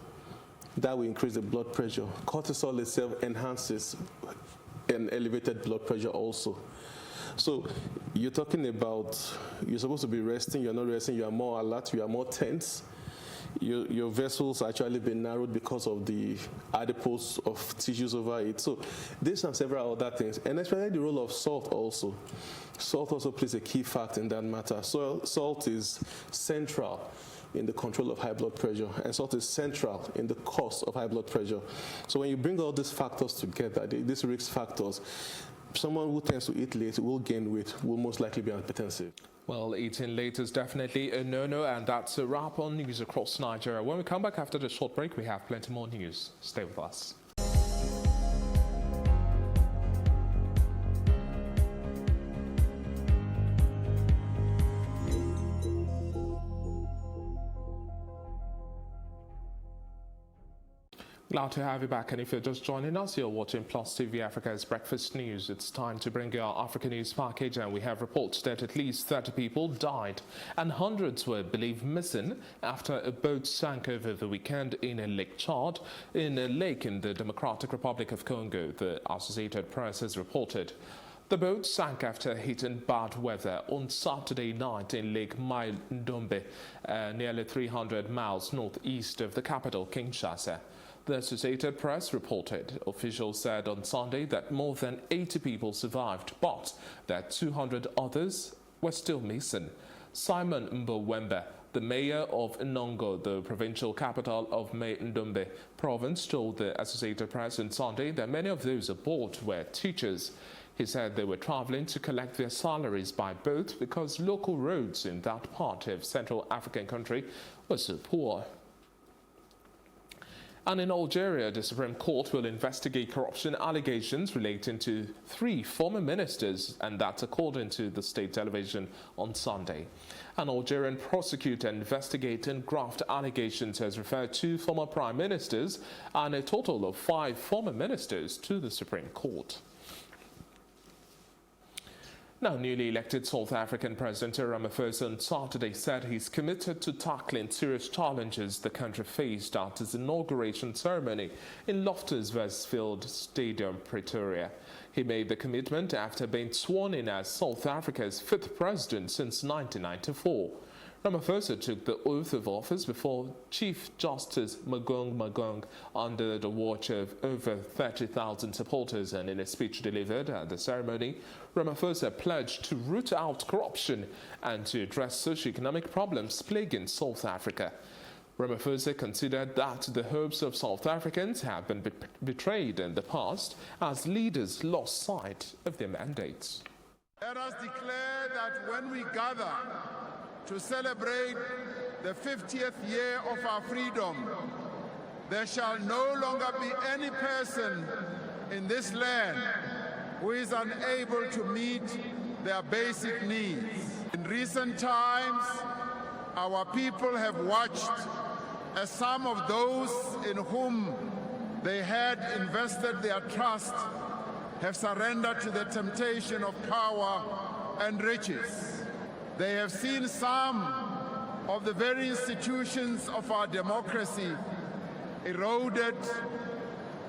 that will increase the blood pressure. Cortisol itself enhances an elevated blood pressure also. So you're talking about, you're supposed to be resting, you're not resting, you are more alert, you are more tense. Your vessels actually been narrowed because of the adipose of tissues over it. So these and several other things, and especially the role of salt also. Salt also plays a key factor in that matter. So salt is central in the control of high blood pressure, and salt is central in the cause of high blood pressure. So when you bring all these factors together, these risk factors, someone who tends to eat late will gain weight, will most likely be hypertensive. Well, eating late is definitely a no-no, and that's a wrap on news across Nigeria. When we come back after the short break, we have plenty more news. Stay with us. Glad to have you back, and if you're just joining us, you're watching Plus TV Africa's Breakfast News. It's time to bring you our African News package, and we have reports that at least 30 people died and hundreds were believed missing after a boat sank over the weekend in a Lake Chad, in a lake in the Democratic Republic of Congo, the Associated Press has reported. The boat sank after hitting bad weather on Saturday night in Lake Mai-Ndombe, nearly 300 miles northeast of the capital, Kinshasa. The Associated Press reported officials said on Sunday that more than 80 people survived, but that 200 others were still missing. Simon Mbowembe, the mayor of Nongo, the provincial capital of Mai-Ndombe province, told the Associated Press on Sunday that many of those aboard were teachers. He said they were traveling to collect their salaries by boat because local roads in that part of Central African country were so poor. And in Algeria, the Supreme Court will investigate corruption allegations relating to 3 former ministers, and that's according to the state television on Sunday. An Algerian prosecutor investigating graft allegations has referred 2 former prime ministers and a total of 5 former ministers to the Supreme Court. Now, newly elected South African President Cyril Ramaphosa on Saturday said he's committed to tackling serious challenges the country faced at his inauguration ceremony in Loftus Versfeld Stadium, Pretoria. He made the commitment after being sworn in as South Africa's 5th president since 1994. Ramaphosa took the oath of office before Chief Justice Magong under the watch of over 30,000 supporters, and in a speech delivered at the ceremony, Ramaphosa pledged to root out corruption and to address socio-economic problems plaguing South Africa. Ramaphosa considered that the hopes of South Africans have been betrayed in the past as leaders lost sight of their mandates. Let us declare that when we gather to celebrate the 50th year of our freedom, there shall no longer be any person in this land who is unable to meet their basic needs. In recent times, our people have watched as some of those in whom they had invested their trust have surrendered to the temptation of power and riches. They have seen some of the very institutions of our democracy eroded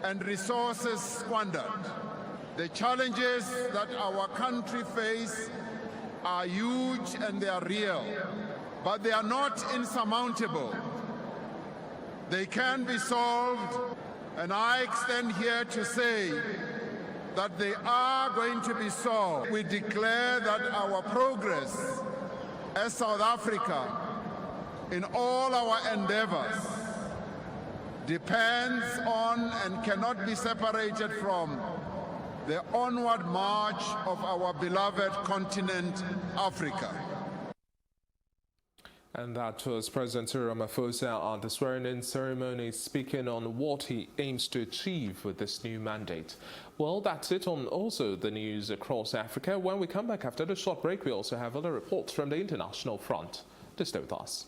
and resources squandered. The challenges that our country face are huge and they are real, but they are not insurmountable. They can be solved, and I extend here to say that they are going to be solved. We declare that our progress as South Africa in all our endeavors depends on and cannot be separated from the onward march of our beloved continent, Africa. And that was President Cyril Ramaphosa at the swearing-in ceremony, speaking on what he aims to achieve with this new mandate. Well, that's it on also the news across Africa. When we come back after the short break, we also have other reports from the international front. Just stay with us.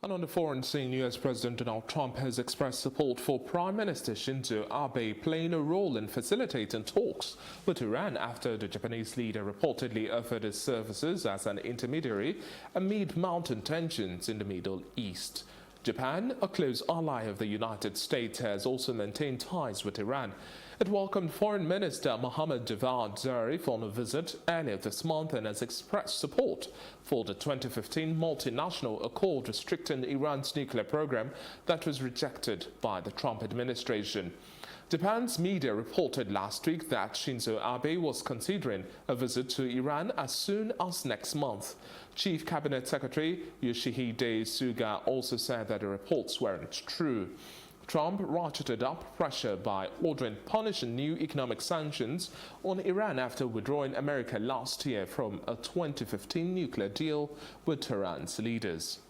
And on the foreign scene, U.S. President Donald Trump has expressed support for Prime Minister Shinzo Abe playing a role in facilitating talks with Iran after the Japanese leader reportedly offered his services as an intermediary amid mounting tensions in the Middle East. Japan, a close ally of the United States, has also maintained ties with Iran. It welcomed Foreign Minister Mohammad Javad Zarif on a visit earlier this month and has expressed support for the 2015 multinational accord restricting Iran's nuclear program that was rejected by the Trump administration. Japan's media reported last week that Shinzo Abe was considering a visit to Iran as soon as next month. Chief Cabinet Secretary Yoshihide Suga also said that the reports weren't true. Trump ratcheted up pressure by ordering punishing new economic sanctions on Iran after withdrawing America last year from a 2015 nuclear deal with Tehran's leaders.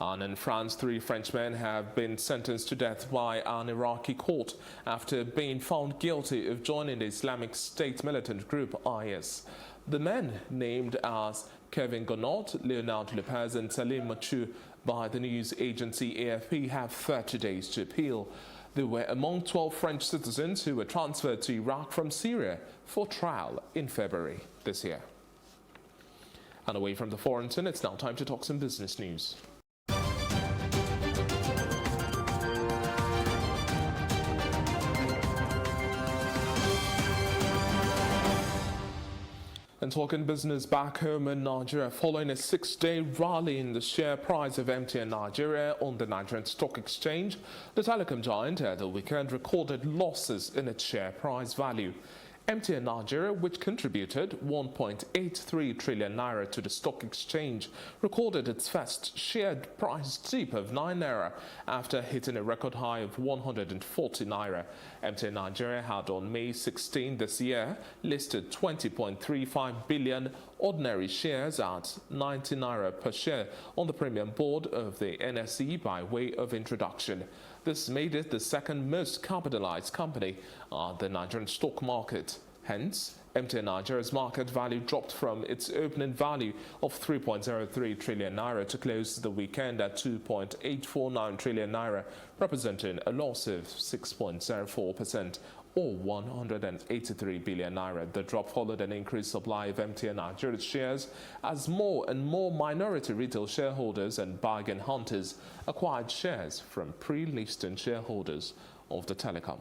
And in France, 3 Frenchmen have been sentenced to death by an Iraqi court after being found guilty of joining the Islamic State militant group IS. The men, named as Kevin Gonot, Leonard Lepez and Salim Machu by the news agency AFP, have 30 days to appeal. They were among 12 French citizens who were transferred to Iraq from Syria for trial in February this year. And away from the foreign scene, it's now time to talk some business news. And talking business back home in Nigeria, following a 6-day rally in the share price of MTN Nigeria on the Nigerian Stock Exchange, the telecom giant at the weekend recorded losses in its share price value. MTN Nigeria, which contributed 1.83 trillion naira to the stock exchange, recorded its first share price dip of 9 naira after hitting a record high of 140 naira. MTN Nigeria had on May 16 this year listed 20.35 billion ordinary shares at 90 naira per share on the premium board of the NSE by way of introduction. This made it the second most capitalized company on the Nigerian stock market. Hence, MTN Nigeria's market value dropped from its opening value of 3.03 trillion naira to close the weekend at 2.849 trillion naira, representing a loss of 6.04%. or 183 billion naira. The drop followed an increased supply of MTN Nigeria shares as more and more minority retail shareholders and bargain hunters acquired shares from pre-listing shareholders of the telecom.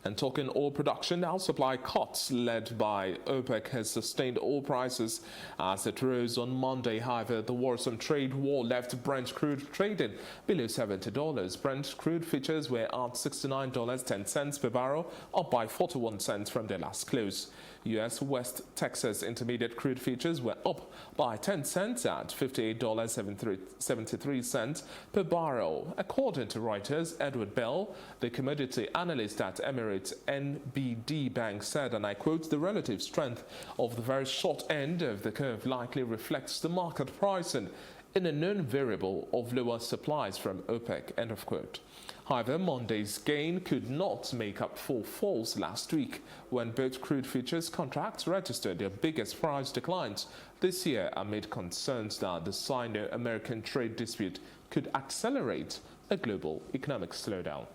And talking oil production now, supply cuts led by OPEC has sustained oil prices as it rose on Monday. However, the worrisome trade war left Brent crude trading below $70. Brent crude futures were at $69.10 per barrel, up by 41 cents from their last close. U.S. West Texas Intermediate crude futures were up by 10 cents at $58.73 per barrel. According to Reuters, Edward Bell, the commodity analyst at Emirates conglomerate NBD Bank said, and I quote, "The relative strength of the very short end of the curve likely reflects the market pricing in a known variable of lower supplies from OPEC," end of quote. However, Monday's gain could not make up for falls last week when both crude futures contracts registered their biggest price declines this year amid concerns that the Sino-American trade dispute could accelerate a global economic slowdown.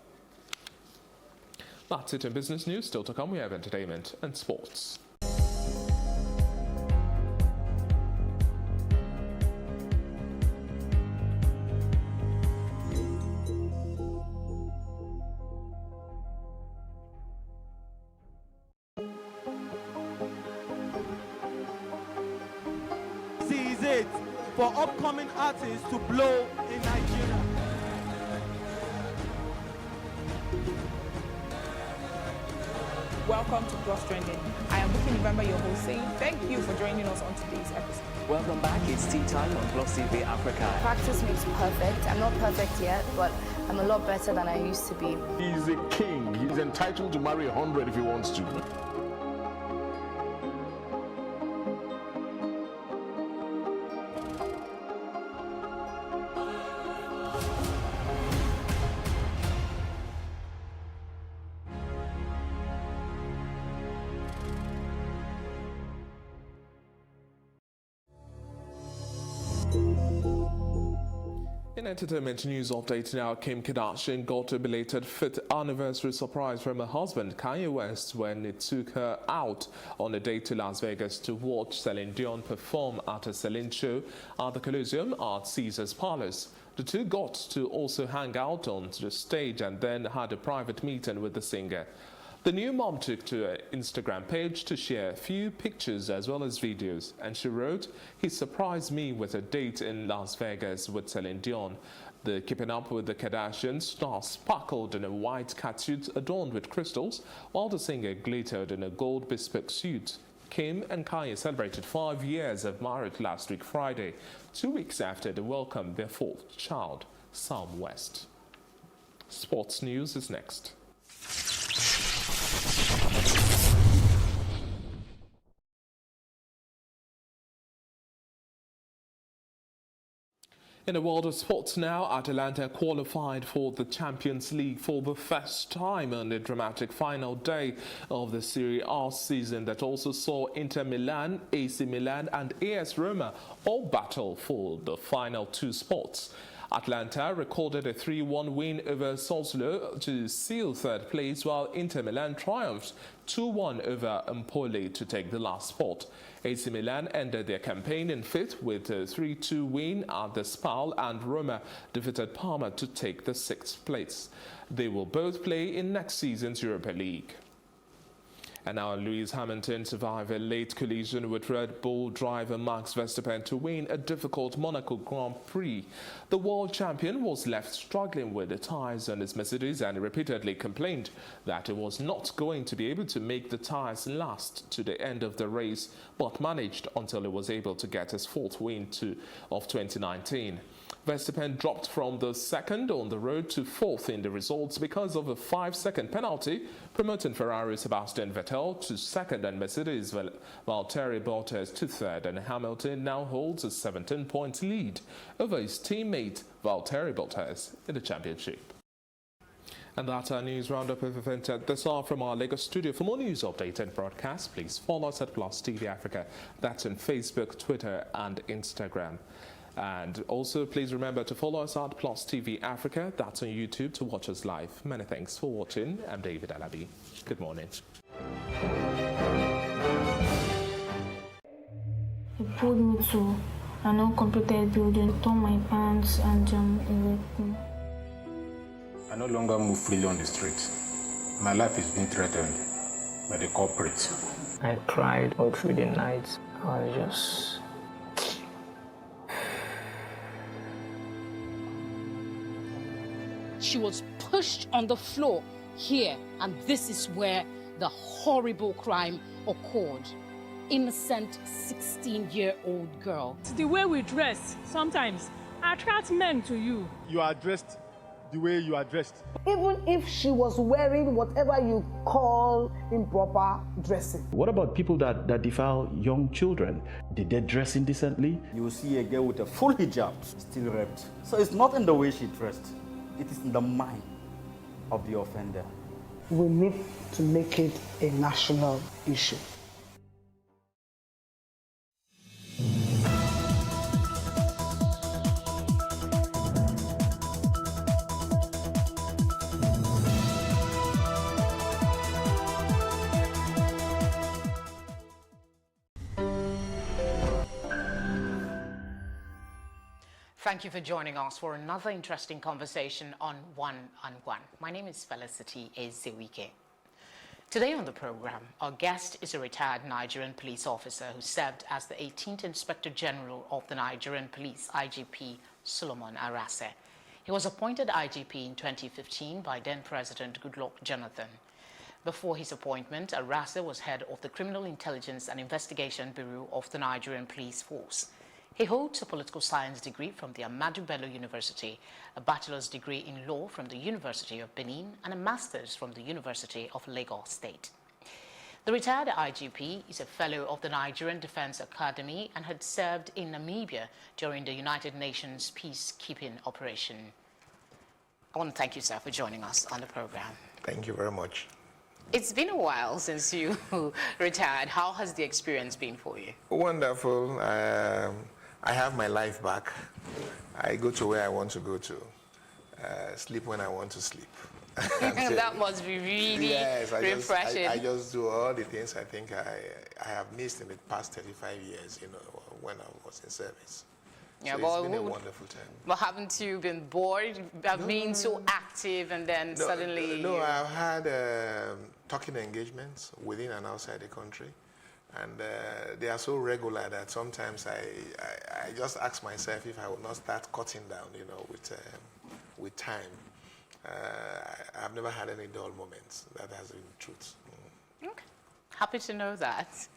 That's it in business news. Still to come, we have entertainment and sports. This is it for upcoming artists to blow in Nigeria. Welcome to Plus Trending. I am Buki November, your host, saying thank you for joining us on today's episode. Welcome back. It's tea time on Plus TV Africa. Practice makes perfect. I'm not perfect yet, but I'm a lot better than I used to be. He's a king. He's entitled to marry 100 if he wants to. In entertainment news update now, Kim Kardashian got a belated 5th anniversary surprise from her husband Kanye West when he took her out on a date to Las Vegas to watch Celine Dion perform at a Celine show at the Colosseum at Caesars Palace. The two got to also hang out on the stage and then had a private meeting with the singer. The new mom took to her Instagram page to share a few pictures as well as videos, and she wrote, "He surprised me with a date in Las Vegas with Celine Dion." The Keeping Up with the Kardashians star sparkled in a white catsuit adorned with crystals, while the singer glittered in a gold bespoke suit. Kim and Kanye celebrated 5 years of marriage last week Friday, 2 weeks after they welcomed their 4th child, Sam West. Sports news is next. In the world of sports now, Atalanta qualified for the Champions League for the first time on the dramatic final day of the Serie A season that also saw Inter Milan, AC Milan and AS Roma all battle for the final 2 spots. Atalanta recorded a 3-1 win over Sassuolo to seal 3rd place, while Inter Milan triumphed 2-1 over Empoli to take the last spot. AC Milan ended their campaign in 5th with a 3-2 win at the Spal, and Roma defeated Parma to take the 6th place. They will both play in next season's Europa League. And now Lewis Hamilton survived a late collision with Red Bull driver Max Verstappen to win a difficult Monaco Grand Prix. The world champion was left struggling with the tyres on his Mercedes and repeatedly complained that he was not going to be able to make the tyres last to the end of the race, but managed until he was able to get his 4th win of 2019. Verstappen dropped from the 2nd on the road to 4th in the results because of a 5-second penalty, promoting Ferrari Sebastian Vettel to 2nd and Mercedes Valtteri Bottas to 3rd, and Hamilton now holds a 17-point lead over his teammate Valtteri Bottas in the championship. And that's our news roundup of events at this hour from our Lagos studio. For more news, update and broadcast, please follow us at Plus TV Africa. That's on Facebook, Twitter and Instagram. And also, please remember to follow us at Plus TV Africa. That's on YouTube to watch us live. Many thanks for watching. I'm David Alabi. Good morning. He pulled me to an uncompleted building, tore my pants and raped me. I no longer move freely on the street. My life is being threatened by the culprit. I cried all through the night. I was just... She was pushed on the floor here, and this is where the horrible crime occurred. Innocent 16-year-old girl. The way we dress sometimes attracts men to you. You are dressed the way you are dressed. Even if she was wearing whatever you call improper dressing. What about people that defile young children? Did they dress indecently? You will see a girl with a full hijab still raped. So it's not in the way she dressed, it is in the mind of the offender. We need to make it a national issue. Thank you for joining us for another interesting conversation on One on One. My name is Felicity Ezewike. Today on the program, our guest is a retired Nigerian police officer who served as the 18th Inspector General of the Nigerian Police, IGP Solomon Arase. He was appointed IGP in 2015 by then-President Goodluck Jonathan. Before his appointment, Arase was head of the Criminal Intelligence and Investigation Bureau of the Nigerian Police Force. He holds a political science degree from the Ahmadu Bello University, a bachelor's degree in law from the University of Benin, and a master's from the University of Lagos State. The retired IGP is a fellow of the Nigerian Defense Academy and had served in Namibia during the United Nations peacekeeping operation. I want to thank you, sir, for joining us on the program. Thank you very much. It's been a while since you retired. How has the experience been for you? Wonderful. I have my life back. I go to where I want to go to, sleep when I want to sleep. That must be really refreshing. I just do all the things I think I have missed in the past 35 years, you know, when I was in service. Yeah, so but it's been a wonderful time. But haven't you been bored of being so active and then suddenly... No, I've had talking engagements within and outside the country. And they are so regular that sometimes I just ask myself if I will not start cutting down, you know, with time. I've never had any dull moments. That has been the truth. Okay. Happy to know that.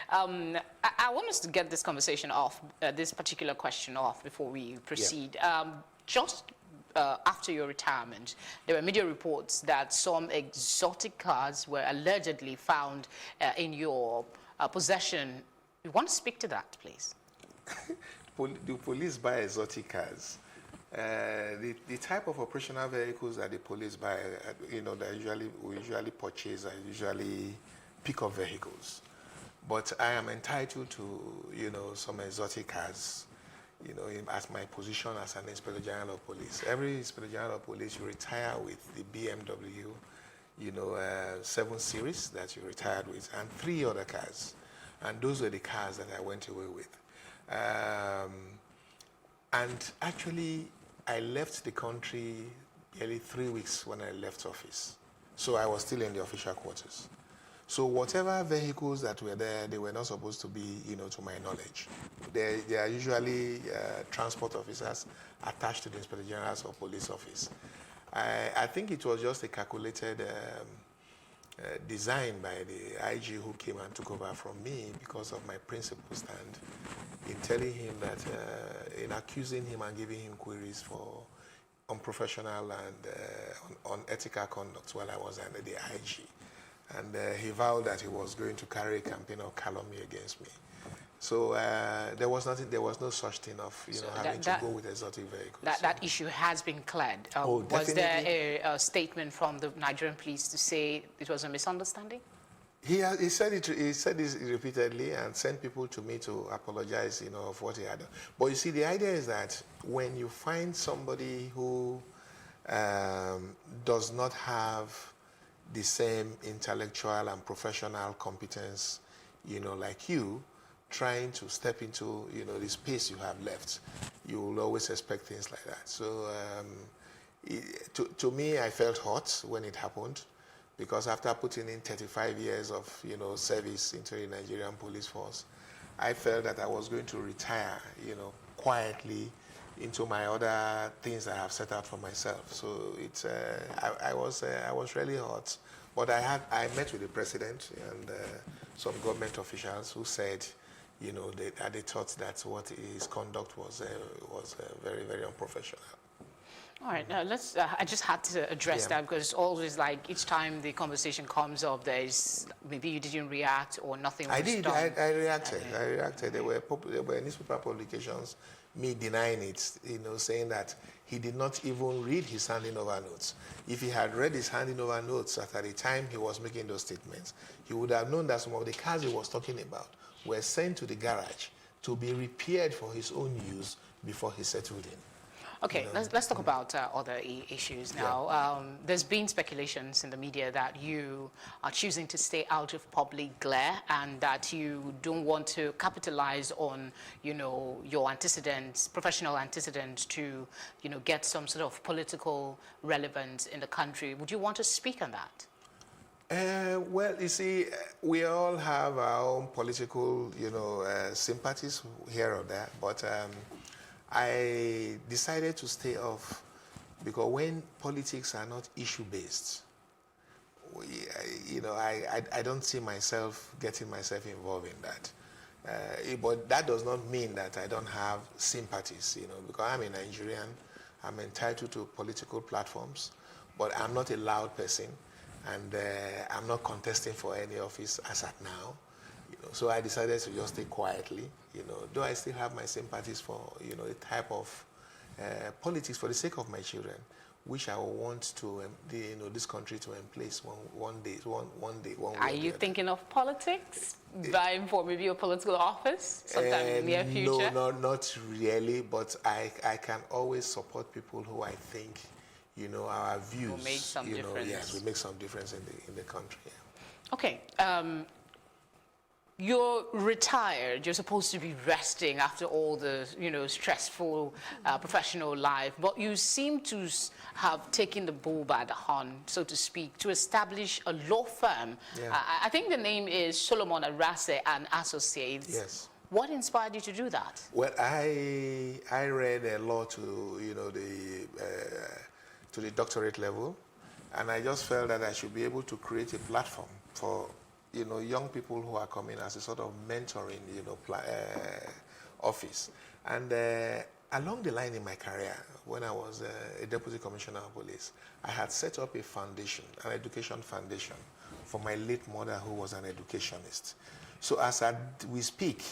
I want us to get this conversation off, this particular question off before we proceed. Yeah. After your retirement, there were media reports that some exotic cars were allegedly found in your possession. You want to speak to that, please? Do police buy exotic cars? The type of operational vehicles that the police buy, you know, that we usually purchase are usually pickup vehicles. But I am entitled to, you know, some exotic cars, you know, as my position as an Inspector General of Police. Every Inspector General of Police, you retire with the BMW, you know, 7 Series that you retired with, and 3 other cars. And those were the cars that I went away with. And actually, I left the country nearly 3 weeks when I left office. So I was still in the official quarters. So whatever vehicles that were there, they were not supposed to be, you know, to my knowledge. They are usually transport officers attached to the Inspector General's of Police office. I think it was just a calculated design by the IG who came and took over from me because of my principal stand in telling him that, in accusing him and giving him queries for unprofessional and unethical conduct while I was under the IG. And he vowed that he was going to carry a campaign of calumny against me. So there was no such thing of, you know, having to go with exotic vehicles. That issue has been cleared. Was there a statement from the Nigerian police to say it was a misunderstanding? He said this repeatedly and sent people to me to apologize, you know, of what he had done. But you see, the idea is that when you find somebody who does not have the same intellectual and professional competence, you know, like you, trying to step into, you know, the space you have left, you will always expect things like that. So to me, I felt hot when it happened, because after putting in 35 years of, you know, service into the Nigerian police force, I felt that I was going to retire, you know, quietly into my other things that I have set out for myself. So it's I was really hot, but I met with the president and some government officials who said, you know, they thought that what his conduct was very, very unprofessional. All right, let's. I just had to address that because it's always like each time the conversation comes up, there's maybe you didn't react or nothing was I did. done. I reacted. I reacted. There were newspaper publications, me denying it, saying that he did not even read his handing over notes. If he had read his handing over notes at the time he was making those statements, he would have known that some of the cars he was talking about were sent to the garage to be repaired for his own use before he settled in. Okay, let's talk about other issues now. There's been speculations in the media that you are choosing to stay out of public glare and that you don't want to capitalize on, your antecedents, professional antecedents to, get some sort of political relevance in the country. Would you want to speak on that? Well, you see, we all have our own political, sympathies here or there, but I decided to stay off because when politics are not issue-based, I don't see myself getting myself involved in that. But that does not mean that I don't have sympathies, because I'm a Nigerian. I'm entitled to political platforms, but I'm not a loud person, and I'm not contesting for any office as at now. So I decided to just stay quietly, though I still have my sympathies for, the type of politics for the sake of my children, which I want to, this country to emplace one day. Are you thinking of politics, vying for maybe a political office sometime in the near future? No, not really, but I can always support people who I think, our views. Will make some difference. Yes, will make some difference in the country. Yeah. Okay. You're retired. You're supposed to be resting after all the, stressful professional life. But you seem to have taken the bull by the horn, so to speak, to establish a law firm. Yeah. I think the name is Solomon Arase and Associates. Yes. What inspired you to do that? Well, I read law to the doctorate level, and I just felt that I should be able to create a platform for young people who are coming as a sort of mentoring, office. And along the line in my career, when I was a deputy commissioner of police, I had set up a foundation, an education foundation, for my late mother who was an educationist. So as we speak,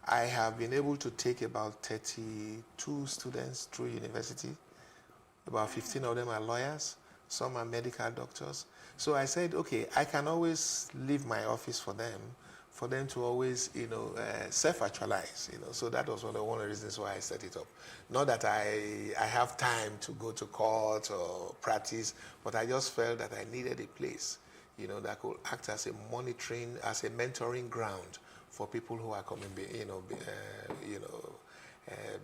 I have been able to take about 32 students through university. About 15 of them are lawyers. Some are medical doctors. So I said, okay, I can always leave my office for them to always, self-actualize, So that was one of the reasons why I set it up. Not that I have time to go to court or practice, but I just felt that I needed a place, that could act as a monitoring, as a mentoring ground for people who are coming,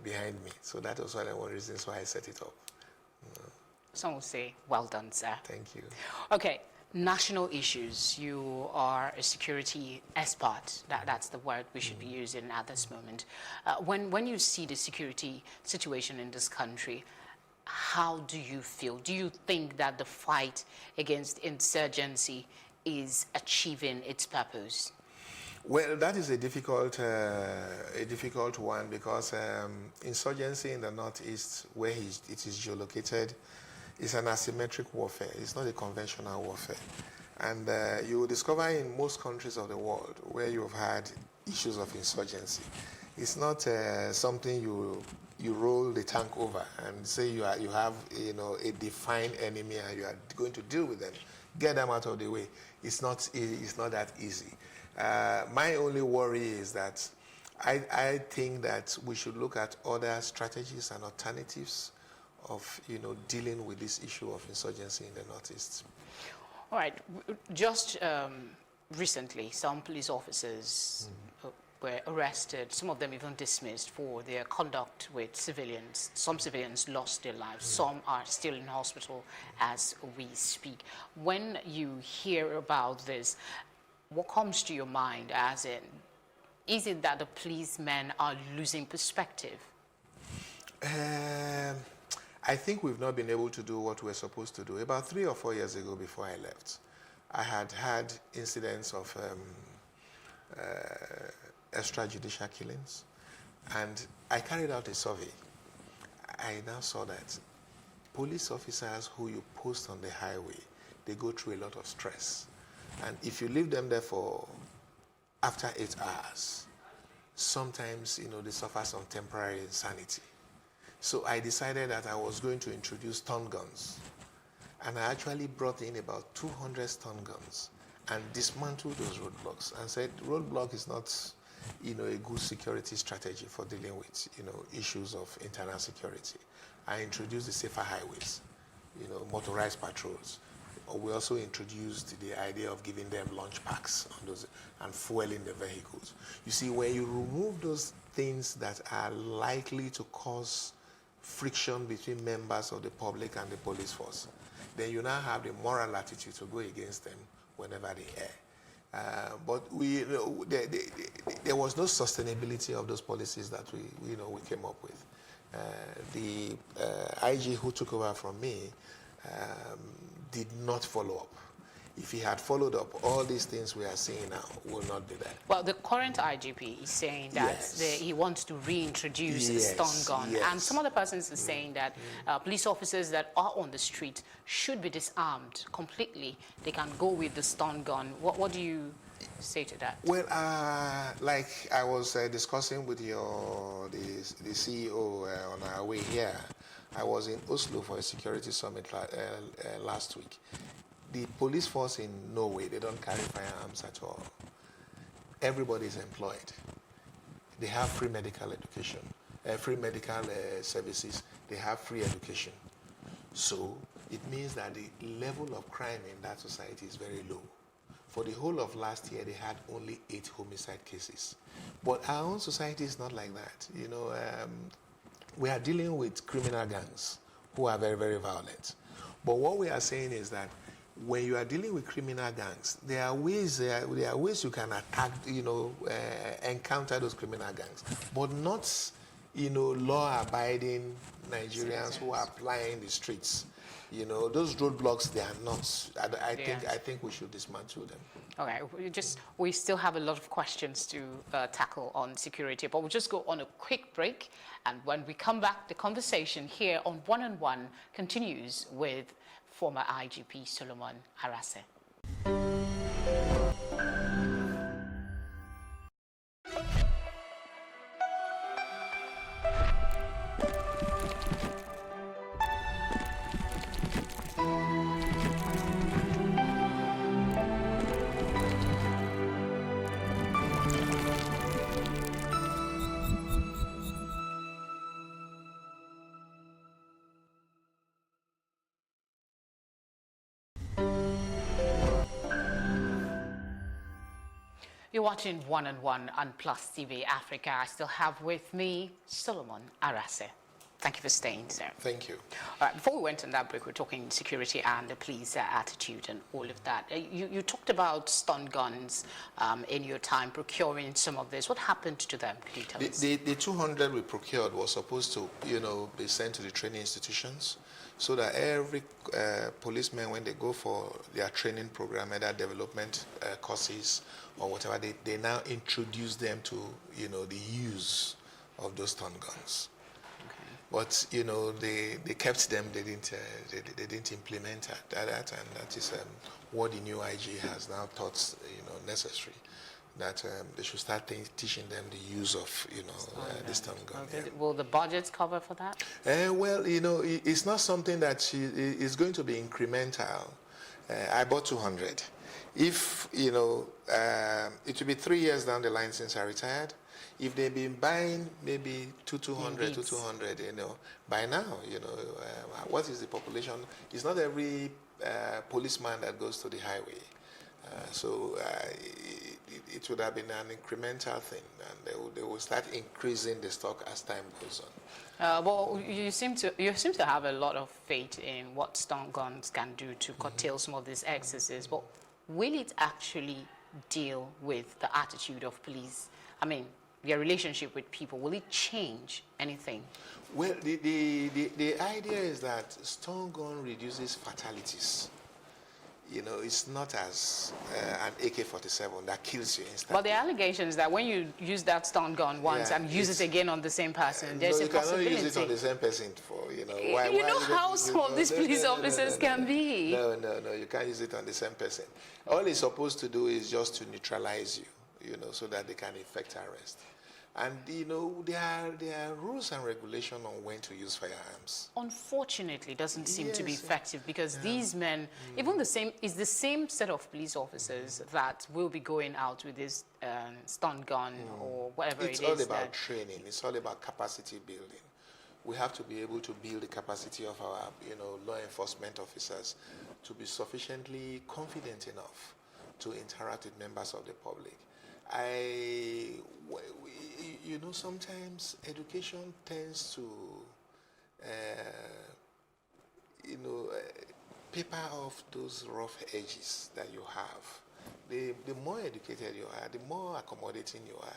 behind me. So that was one of the reasons why I set it up. Some will say, well done, sir. Thank you. Okay, national issues. You are a security expert. That's the word we should be using at this moment. When you see the security situation in this country, how do you feel? Do you think that the fight against insurgency is achieving its purpose? Well, that is a difficult one because insurgency in the northeast, where it is geolocated, is an asymmetric warfare. It's not a conventional warfare. And you will discover in most countries of the world where you've had issues of insurgency, it's not something you roll the tank over and say you have a defined enemy and you are going to deal with them, get them out of the way. It's not that easy. My only worry is that I think that we should look at other strategies and alternatives of dealing with this issue of insurgency in the northeast. All right. Just recently, some police officers were arrested. Some of them even dismissed for their conduct with civilians. Some civilians lost their lives. Some are still in hospital as we speak. When you hear about this, what comes to your mind? As in, is it that the policemen are losing perspective? I think we've not been able to do what we're supposed to do. About 3 or 4 years ago, before I left, I had incidents of extrajudicial killings, and I carried out a survey. I now saw that police officers who you post on the highway, they go through a lot of stress. And if you leave them there for after 8 hours, sometimes, they suffer some temporary insanity. So I decided that I was going to introduce stun guns. And I actually brought in about 200 stun guns and dismantled those roadblocks and said roadblock is not, a good security strategy for dealing with, issues of internal security. I introduced the safer highways, motorized patrols. We also introduced the idea of giving them launch packs on those and fueling the vehicles. You see, when you remove those things that are likely to cause friction between members of the public and the police force, then you now have the moral attitude to go against them whenever they err. But there was no sustainability of those policies that we came up with. The IG who took over from me did not follow up. If he had followed up, all these things we are seeing now will not be there. Well, the current IGP is saying that he wants to reintroduce the stun gun. And some other persons are saying that police officers that are on the street should be disarmed completely. They can go with the stun gun. What do you say to that? Well, like I was discussing with the CEO on our way here, I was in Oslo for a security summit last week. The police force in Norway, they don't carry firearms at all. Everybody is employed. They have free medical education, free medical services. They have free education. So it means that the level of crime in that society is very low. For the whole of last year, they had only 8 homicide cases. But our own society is not like that. We are dealing with criminal gangs who are very, very violent. But what we are saying is that when you are dealing with criminal gangs, there are ways you can attack, encounter those criminal gangs, but not, law-abiding Nigerians who are plying the streets. Those roadblocks, they are not. I think we should dismantle them. Okay, we still have a lot of questions to tackle on security, but we'll just go on a quick break. And when we come back, the conversation here on One-on-One continues with former IGP Solomon Arase. You're watching One-on-One on Plus TV Africa. I still have with me Solomon Arase. Thank you for staying, sir. Thank you. All right, before we went on that break, we were talking security and the police attitude and all of that. You talked about stun guns in your time, procuring some of this. What happened to them? Can you tell us? The 200 we procured was supposed to, be sent to the training institutions so that every policeman, when they go for their training program, either development courses or whatever, they now introduce them to, the use of those stun guns. But they kept them. They didn't implement that, and that is what the new IG has now thought necessary. That they should start teaching them the use of the stun gun. Will the budgets cover for that? Well, it's not something that is going to be incremental. I bought 200. If it will be 3 years down the line since I retired. If they've been buying maybe 200, by now, what is the population? It's not every policeman that goes to the highway. So it would have been an incremental thing, and they will start increasing the stock as time goes on. Well, you seem to have a lot of faith in what stun guns can do to curtail some of these excesses, but will it actually deal with the attitude of police? I mean, their relationship with people, will it change anything? Well, the idea is that stun gun reduces fatalities. you know, it's not as an AK-47 that kills you instantly. But the allegation is that when you use that stun gun once and use it again on the same person, there's no, a you cannot possibility. use it on the same person for, you know. You know how some of these police officers can be. No, you can't use it on the same person. All it's supposed to do is just to neutralize you, you know, so that they can effect arrest. And, you know, there are rules and regulations on when to use firearms. Unfortunately, it doesn't seem to be effective because these men, even the same set of police officers that will be going out with this stun gun or whatever it is. It's all about training. It's all about capacity building. We have to be able to build the capacity of our, you know, law enforcement officers to be sufficiently confident enough to interact with members of the public. You know, sometimes education tends to, you know, paper off those rough edges that you have. The more educated you are, the more accommodating you are.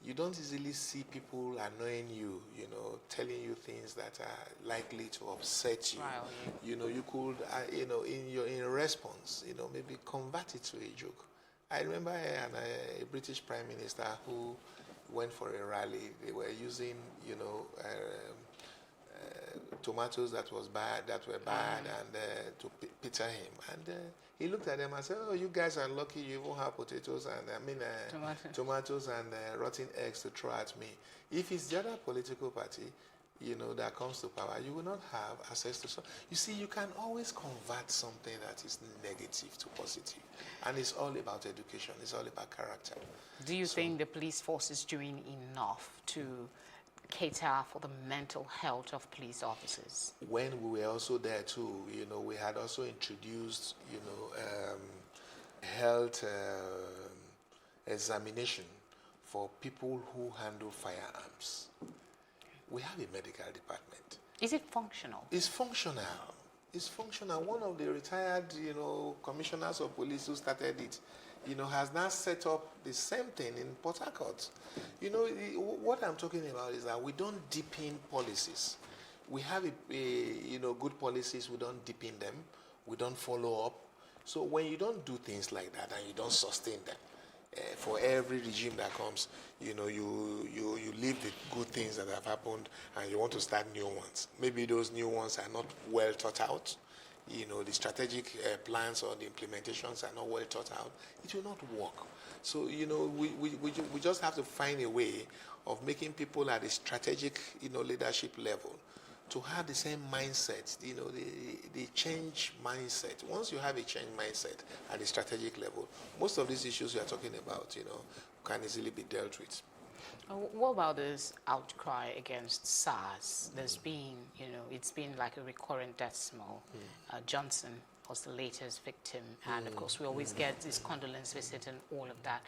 You don't easily see people annoying you, you know, telling you things that are likely to upset you. Wow. You know, you could, you know, in response, you know, maybe convert it to a joke. I remember a British Prime Minister who went for a rally. They were using, you know, tomatoes that were bad, and to picture him. And he looked at them and said, "Oh, you guys are lucky. You even have potatoes and tomatoes and rotten eggs to throw at me. If it's the other political party, you know, that comes to power, you will not have access to some." You see, you can always convert something that is negative to positive. And it's all about education. It's all about character. Do you think the police force is doing enough to cater for the mental health of police officers? When we were also there too, you know, we had also introduced, you know, health examination for people who handle firearms. We have a medical department. Is it functional? It's functional. It's functional. One of the retired, you know, commissioners of police who started it, you know, has now set up the same thing in Port Harcourt. You know, what I'm talking about is that we don't deepen policies. We have, you know, good policies. We don't deepen them. We don't follow up. So when you don't do things like that and you don't sustain them, for every regime that comes, you know, you leave the good things that have happened and you want to start new ones. Maybe those new ones are not well thought out. You know, the strategic plans or the implementations are not well thought out. It will not work. So, you know, we just have to find a way of making people at the strategic, you know, leadership level to have the same mindset, you know, the change mindset. Once you have a change mindset at the strategic level, most of these issues we are talking about, you know, can easily be dealt with. What about this outcry against SARS? There's been, you know, it's been like a recurrent decimal. Johnson was the latest victim, and of course we always get this condolence visit and all of that.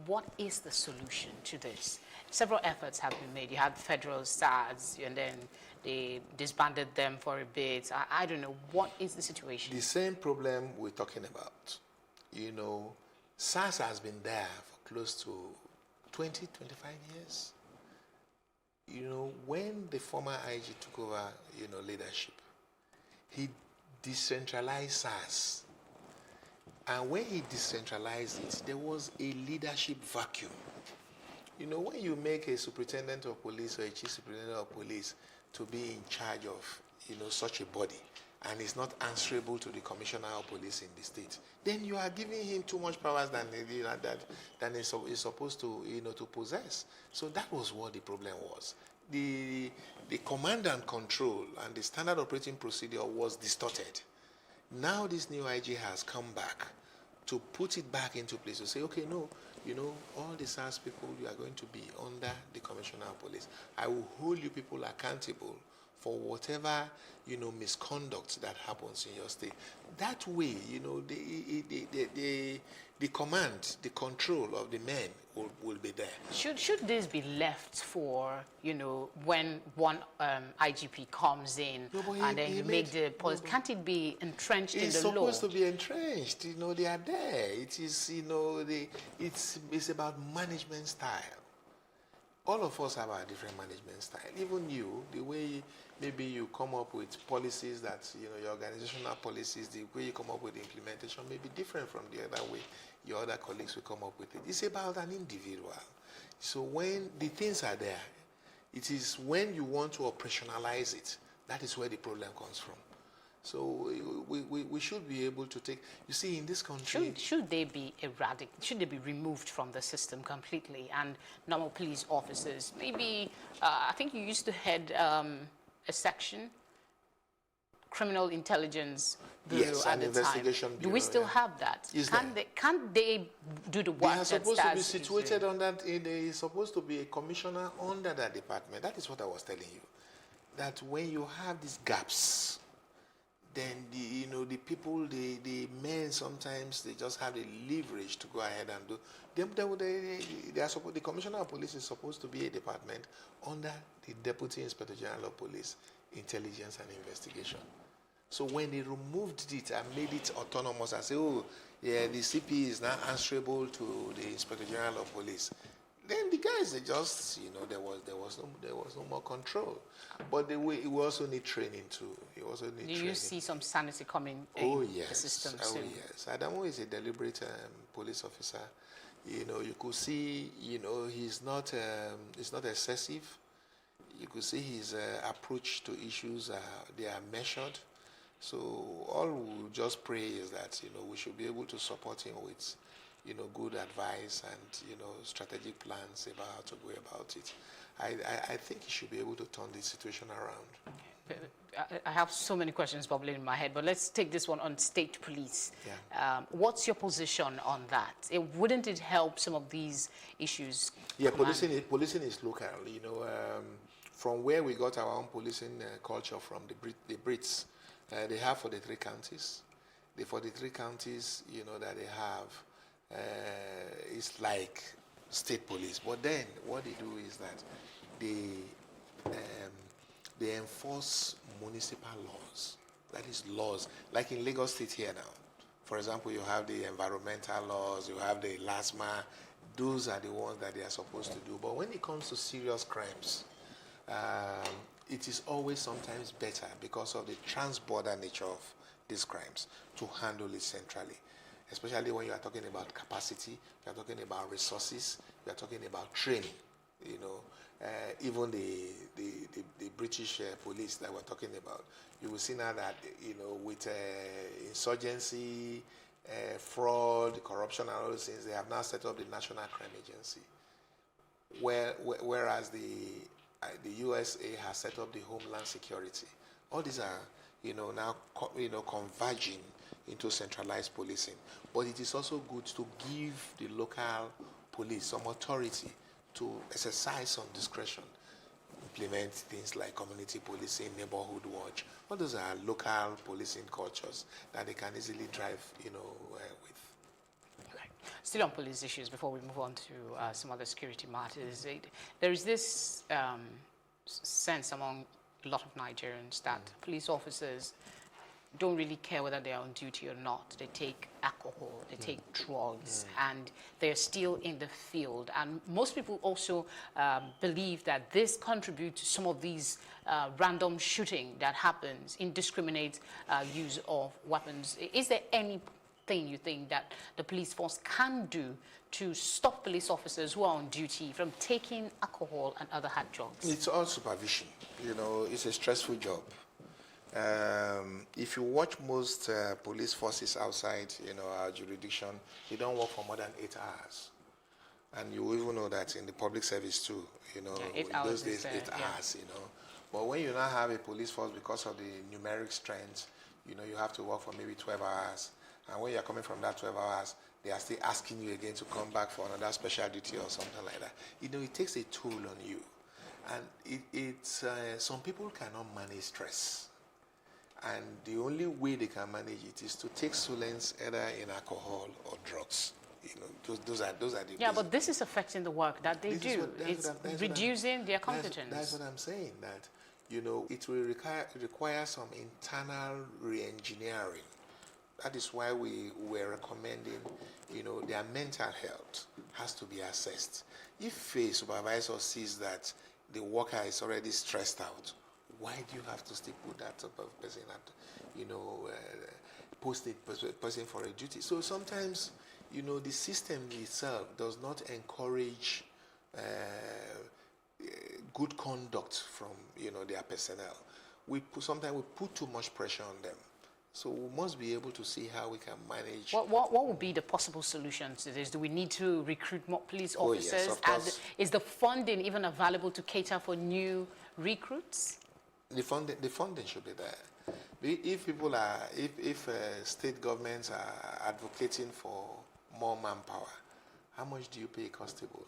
What is the solution to this? Several efforts have been made. You had federal SARS, and then they disbanded them for a bit. I don't know. What is the situation? The same problem we're talking about. You know, SARS has been there for close to 20, 25 years. You know, when the former IG took over, you know, leadership, he decentralized SARS. And when he decentralized it, there was a leadership vacuum. You know, when you make a superintendent of police or a chief superintendent of police to be in charge of, you know, such a body, and is not answerable to the commissioner of police in the state, then you are giving him too much powers than he's supposed to, you know, to possess. So that was what the problem was. The command and control and the standard operating procedure was distorted. Now this new IG has come back to put it back into place, to say, okay, no, you know, all the SARS people, you are going to be under the commissioner of police. I will hold you people accountable for whatever, you know, misconduct that happens in your state. That way, you know, the command, the control of the men will be there. Should this be left for, you know, when one IGP comes in and then you make the policy? Can't it be entrenched in the law? It's supposed to be entrenched. You know, they are there. It is, you know, it's about management style. All of us have our different management style. Even you, the way, maybe you come up with policies that, your organizational policies, the way you come up with the implementation may be different from the other way your other colleagues will come up with it. It's about an individual. So when the things are there, it is when you want to operationalize it, that is where the problem comes from. So we should be able to take, you see, in this country... Should they be should they be removed from the system completely, and normal police officers, maybe, I think you used to head a section, criminal intelligence bureau, yes, at an the investigation time. bureau, Do we still have that? Can't they do the work They are supposed to be STAS situated on that, there is supposed to be a commissioner under that department. That is what I was telling you. That when you have these gaps, then the people, the men, sometimes they just have the leverage to go ahead and do. They are supposed, the commissioner of police is supposed to be a department under the deputy inspector general of police, intelligence and investigation. So when they removed it and made it autonomous and say, oh, yeah, the CP is now answerable to the inspector general of police, then the guys, they just, there was no more control. But we also need training too. You also need training. Do you see some sanity coming in the system soon? Oh yes. Adamu is a deliberate police officer. You could see, he's not excessive. You could see his approach to issues, they are measured. So all we just pray is that, we should be able to support him with, good advice and, strategic plans about how to go about it. I think he should be able to turn the situation around. I have so many questions bubbling in my head, but let's take this one on state police. Yeah. What's your position on that? Wouldn't it help some of these issues? Yeah, policing is local. From where we got our own policing culture from, the Brits, they have 43 counties. The 43 counties, that they have, it's like state police. But then what they do is that they enforce municipal laws. That is laws, like in Lagos State here now. For example, you have the environmental laws, you have the LASMA. Those are the ones that they are supposed to do. But when it comes to serious crimes, it is always sometimes better because of the trans-border nature of these crimes to handle it centrally. Especially when you are talking about capacity, you are talking about resources, you are talking about training. Even the British police that we're talking about, you will see now that with insurgency, fraud, corruption, and all those things, they have now set up the National Crime Agency. Whereas the USA has set up the Homeland Security. All these are now converging into centralized policing. But it is also good to give the local police some authority to exercise some discretion, implement things like community policing, neighborhood watch. All those are local policing cultures that they can easily drive, with. Okay. Still on police issues, before we move on to some other security matters, there is this sense among a lot of Nigerians that police officers don't really care whether they're on duty or not. They take alcohol, they take drugs, and they're still in the field. And most people also believe that this contributes to some of these random shooting that happens, indiscriminate use of weapons. Is there anything you think that the police force can do to stop police officers who are on duty from taking alcohol and other hard drugs? It's all supervision. It's a stressful job. If you watch most police forces outside, our jurisdiction, they don't work for more than 8 hours. And you even know that in the public service too, 8 hours those days, 8 hours, But when you now have a police force, because of the numeric strength, you have to work for maybe 12 hours. And when you're coming from that 12 hours, they are still asking you again to come back for another special duty or something like that. It takes a toll on you. And some people cannot manage stress. And the only way they can manage it is to take solace either in alcohol or drugs. Those are the. Yeah, but this is affecting the work that they do. It's reducing their competence. That's what I'm saying. That it will require some internal re-engineering. That is why we're recommending, their mental health has to be assessed. If a supervisor sees that the worker is already stressed out, Why do you have to stick with that type of person at, post a person for a duty? So sometimes, the system itself does not encourage good conduct from, their personnel. Sometimes we put too much pressure on them. So we must be able to see how we can manage. What would be the possible solutions to this? Do we need to recruit more police officers? Yes, of course. And is the funding even available to cater for new recruits? The funding should be there. If state governments are advocating for more manpower, how much do you pay a constable?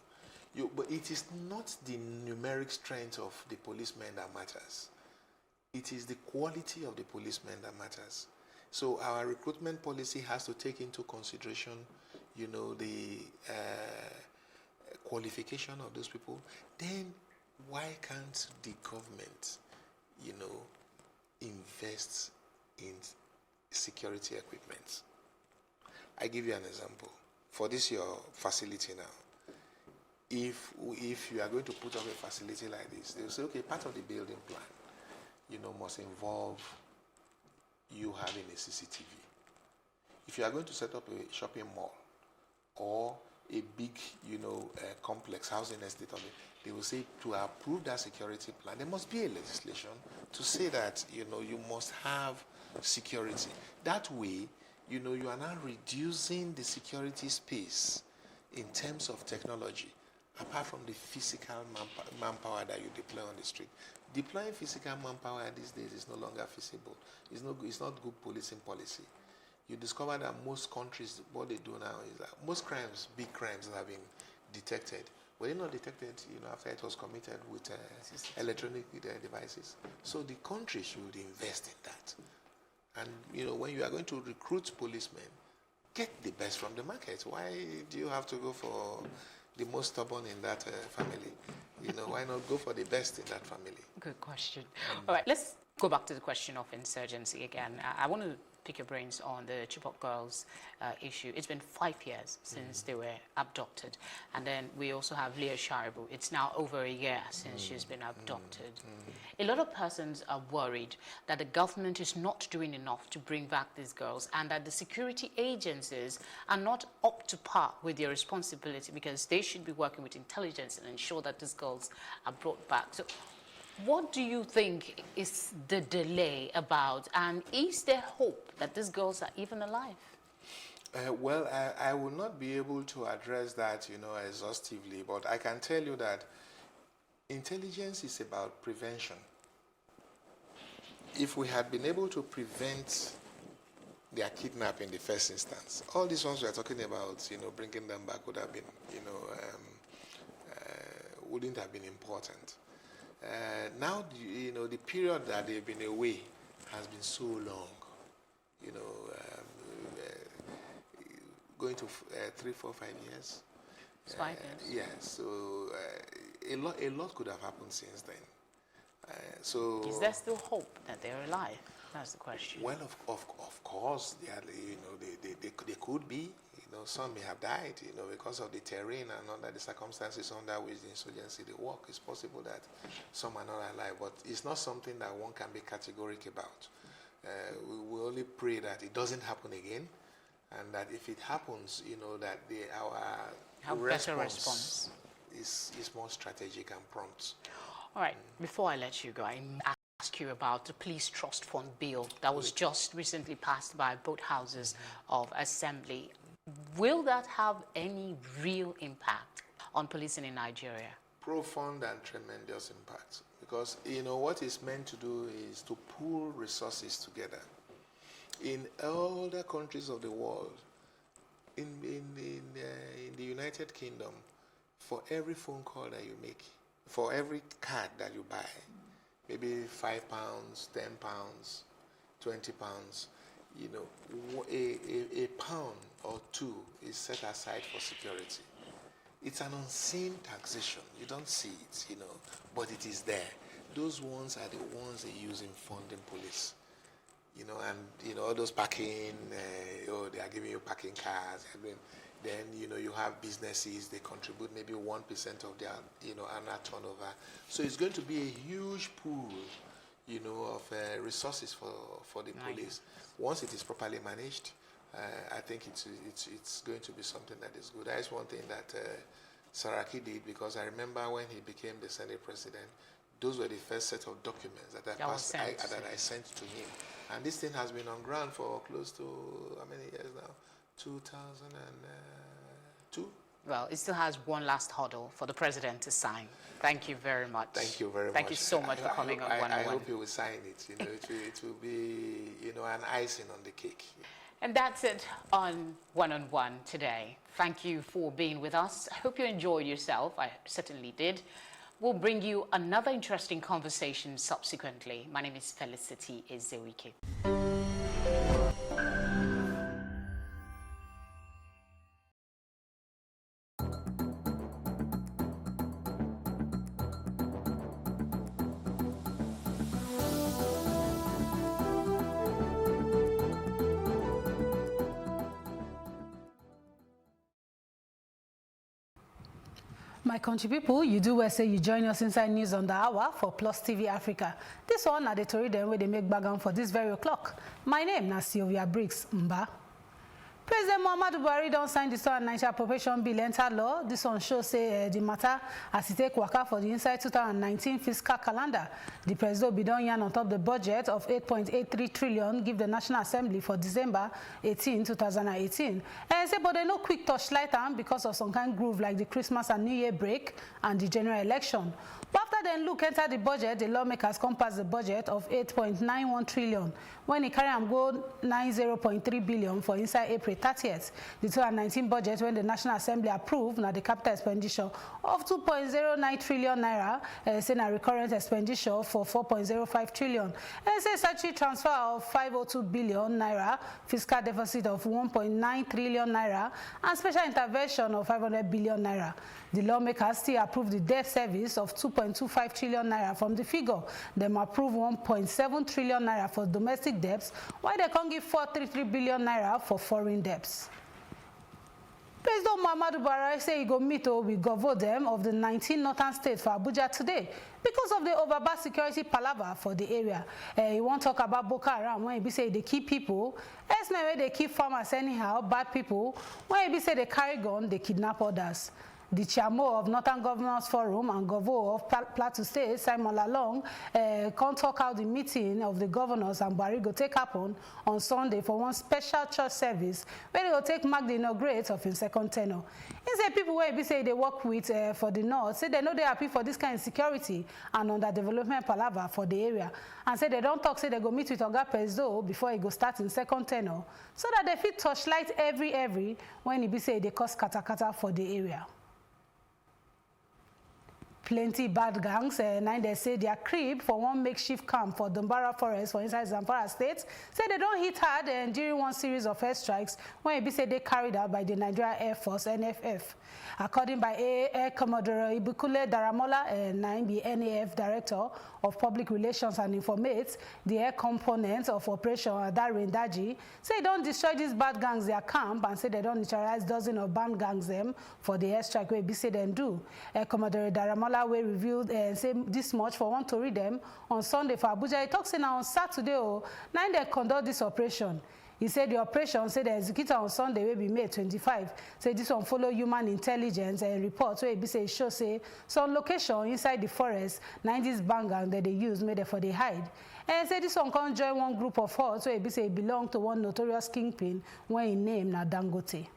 But it is not the numeric strength of the policemen that matters. It is the quality of the policemen that matters. So our recruitment policy has to take into consideration, the qualification of those people. Then why can't the government, invest in security equipment? I give you an example. For this your facility now, if you are going to put up a facility like this, they'll say, okay, part of the building plan, must involve you having a CCTV. If you are going to set up a shopping mall or a big, complex housing estate, they will say to approve that security plan, there must be a legislation to say that, you must have security. That way, you are now reducing the security space in terms of technology, apart from the physical manpower that you deploy on the street. Deploying physical manpower these days is no longer feasible. It's not good policing policy. You discover that most countries, what they do now is that most crimes, big crimes that have been detected, were they not detected, after it was committed with electronic devices. So the country should invest in that. And, when you are going to recruit policemen, get the best from the market. Why do you have to go for the most stubborn in that family? Why not go for the best in that family? Good question. All right, let's go back to the question of insurgency again. I want to pick your brains on the Chibok girls issue. It's been 5 years since they were abducted. And then we also have Leah Sharibu. It's now over a year since she's been abducted. A lot of persons are worried that the government is not doing enough to bring back these girls and that the security agencies are not up to par with their responsibility because they should be working with intelligence and ensure that these girls are brought back. So what do you think is the delay about, and is there hope that these girls are even alive? Well, I will not be able to address that, exhaustively, but I can tell you that intelligence is about prevention. If we had been able to prevent their kidnapping in the first instance, all these ones we are talking about, bringing them back would have been, wouldn't have been important. Now, the period that they've been away has been so long, going to 3, 4, 5 years. It's 5 years. Yeah, so a lot could have happened since then. So is there still hope that they're alive? That's the question. Well, of course, they could be. Some may have died, because of the terrain and under the circumstances under which the insurgency they work. It's possible that some are not alive, but it's not something that one can be categorical about. We only pray that it doesn't happen again, and that if it happens, that our response is more strategic and prompt. All right. Before I let you go, I ask you about the Police Trust Fund bill that was just recently passed by both houses of Assembly. Will that have any real impact on policing in Nigeria? Profound and tremendous impact, because what it's meant to do is to pool resources together. In all the countries of the world, in the United Kingdom, for every phone call that you make, for every card that you buy, maybe £5, £10, £20, a pound or two is set aside for security. It's an unseen taxation. You don't see it, but it is there. Those ones are the ones they use in funding police. All those parking, they are giving you parking cars. Then, you have businesses, they contribute maybe 1% of their, annual turnover. So it's going to be a huge pool, you know, of resources for the police. Once it is properly managed, I think it's going to be something that is good. That is one thing that Saraki did, because I remember when he became the Senate president, those were the first set of documents that I sent to him. And this thing has been on ground for close to, how many years now? 2002? Well, it still has one last hurdle for the president to sign. Thank you very much. Thank you very much. Thank you so much for coming on One-on-One. I hope you will sign it. You know, it will be, you know, an icing on the cake. And that's it on One-on-One today. Thank you for being with us. I hope you enjoyed yourself. I certainly did. We'll bring you another interesting conversation subsequently. My name is Felicity Ezewike. My country people, you do well say you join us inside News on the Hour for Plus TV Africa. This one are the tori dem where they make background for this very o'clock. My name is Sylvia Briggs Mba. President Muhammadu Buhari don't sign the 2019 appropriation bill enter law. This one shows say the matter as it take waka for the inside 2019 fiscal calendar. The president be done yarn on top the budget of 8.83 trillion give the National Assembly for December 18, 2018. And say, but they no quick touch light on because of some kind groove like the Christmas and New Year break and the general election. But after then look enter the budget, the lawmakers come pass the budget of 8.91 trillion when he carry am go 90.3 billion for inside April 30th. The 2019 budget when the National Assembly approved now the capital expenditure of 2.09 trillion naira, say na recurrent expenditure for 4.05 trillion. And say statutory transfer of 502 billion naira, fiscal deficit of 1.9 trillion naira, and special intervention of 500 billion naira. The lawmakers still approved the debt service of 2.25 trillion naira from the figure. Them approve 1.7 trillion naira for domestic debts, while they can give 433 billion naira for foreign debts. President Muhammadu Buhari say he go meet with governor them of the 19 northern states for Abuja today because of the overbad security palaver for the area. He won't talk about Boko Haram when he be say they keep people. Elsewhere where they keep farmers anyhow, bad people. When he be say they carry gun, they kidnap others. The chairman of Northern Governors Forum and governor of Plateau State, Simon Lalong, can't talk out the meeting of the governors and Buhari go take happen on Sunday for one special church service where they will take mark the inaugurate of his second tenure. He said people where he say they work with for the north, say they know they're happy for this kind of security and underdevelopment palaver for the area. And say they don't talk, say they go meet with Oga Prezdo before he go start in second tenure, so that they fit touchlight every when he be say they cause kata for the area. Plenty bad gangs, now they say they are crib for one makeshift camp for Dumbara Forest for inside Zamfara State. Say they don't hit hard during one series of airstrikes when it be said they carried out by the Nigeria Air Force NFF. According by Air Commodore Ibukule Daramola, the NAF Director of Public Relations and Informates, the air component of Operation Adarin Daji, say they don't destroy these bad gangs their camp and say they don't neutralize dozens of band gangs them for the airstrike where be say them do. Air Commodore Daramola we revealed say this much for one to read them on Sunday for Abuja. He talks now on Saturday, now they conduct this operation. He said the operation, say the executor on Sunday will be May 25. Say this one follow human intelligence and reports where it say show say some location inside the forest, 90s bangang that they use made for the hide. And say this one can join one group of horse where it say it belong to one notorious kingpin when he named na Dangote.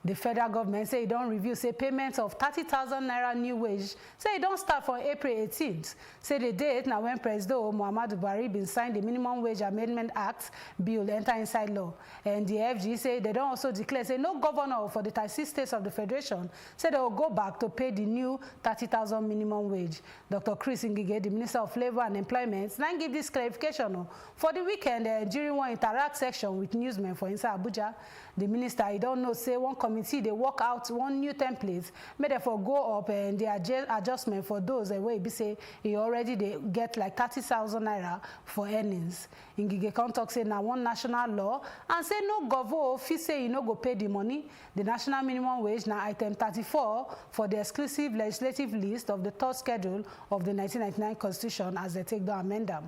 The federal government say it don't review say payments of 30,000 naira new wage. Say it don't start from April 18th. Say the date now when President Muhammadu Buhari been signed the Minimum Wage Amendment Act bill enter inside law. And the FG say they don't also declare say no governor for the 36 states of the federation say they will go back to pay the new 30,000 minimum wage. Dr. Chris Ngige, the Minister of Labor and Employment, now give this clarification for the weekend during one interact section with newsmen for inside Abuja. The minister, I don't know, say one committee, they work out one new template, may therefore go up and the adjustment for those way be say he already they get like 30,000 naira for earnings. Ngige Kontok say now one national law and say no govo fee say you no go pay the money. The national minimum wage now item 34 for the exclusive legislative list of the third schedule of the 1999 Constitution as they take the amendment.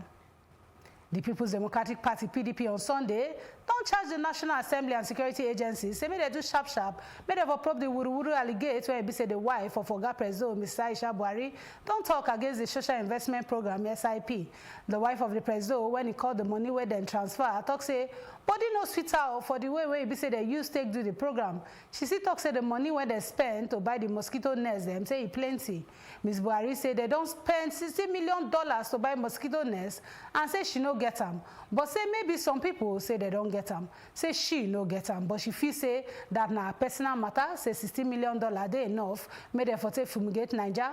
The People's Democratic Party, PDP, on Sunday, don't charge the National Assembly and security agencies. Say, may they do sharp. May they probe the Wuru allegate where it be say the wife of Oga President, Mr. Aisha Buhari, don't talk against the Social Investment Program, SIP. The wife of the President, when he called the money where then transfer, talk say, body no sweet out for the way where it be say they use take do the program. She see talk say the money where they spend to buy the mosquito nets, them say it plenty. Ms. Buhari say they don't spend $60 million to buy mosquito nets and say she no get them. But say maybe some people say they don't get them. Say she no get them. But she feel say that na personal matter, say $60 million they enough, may therefore take fumigate Niger.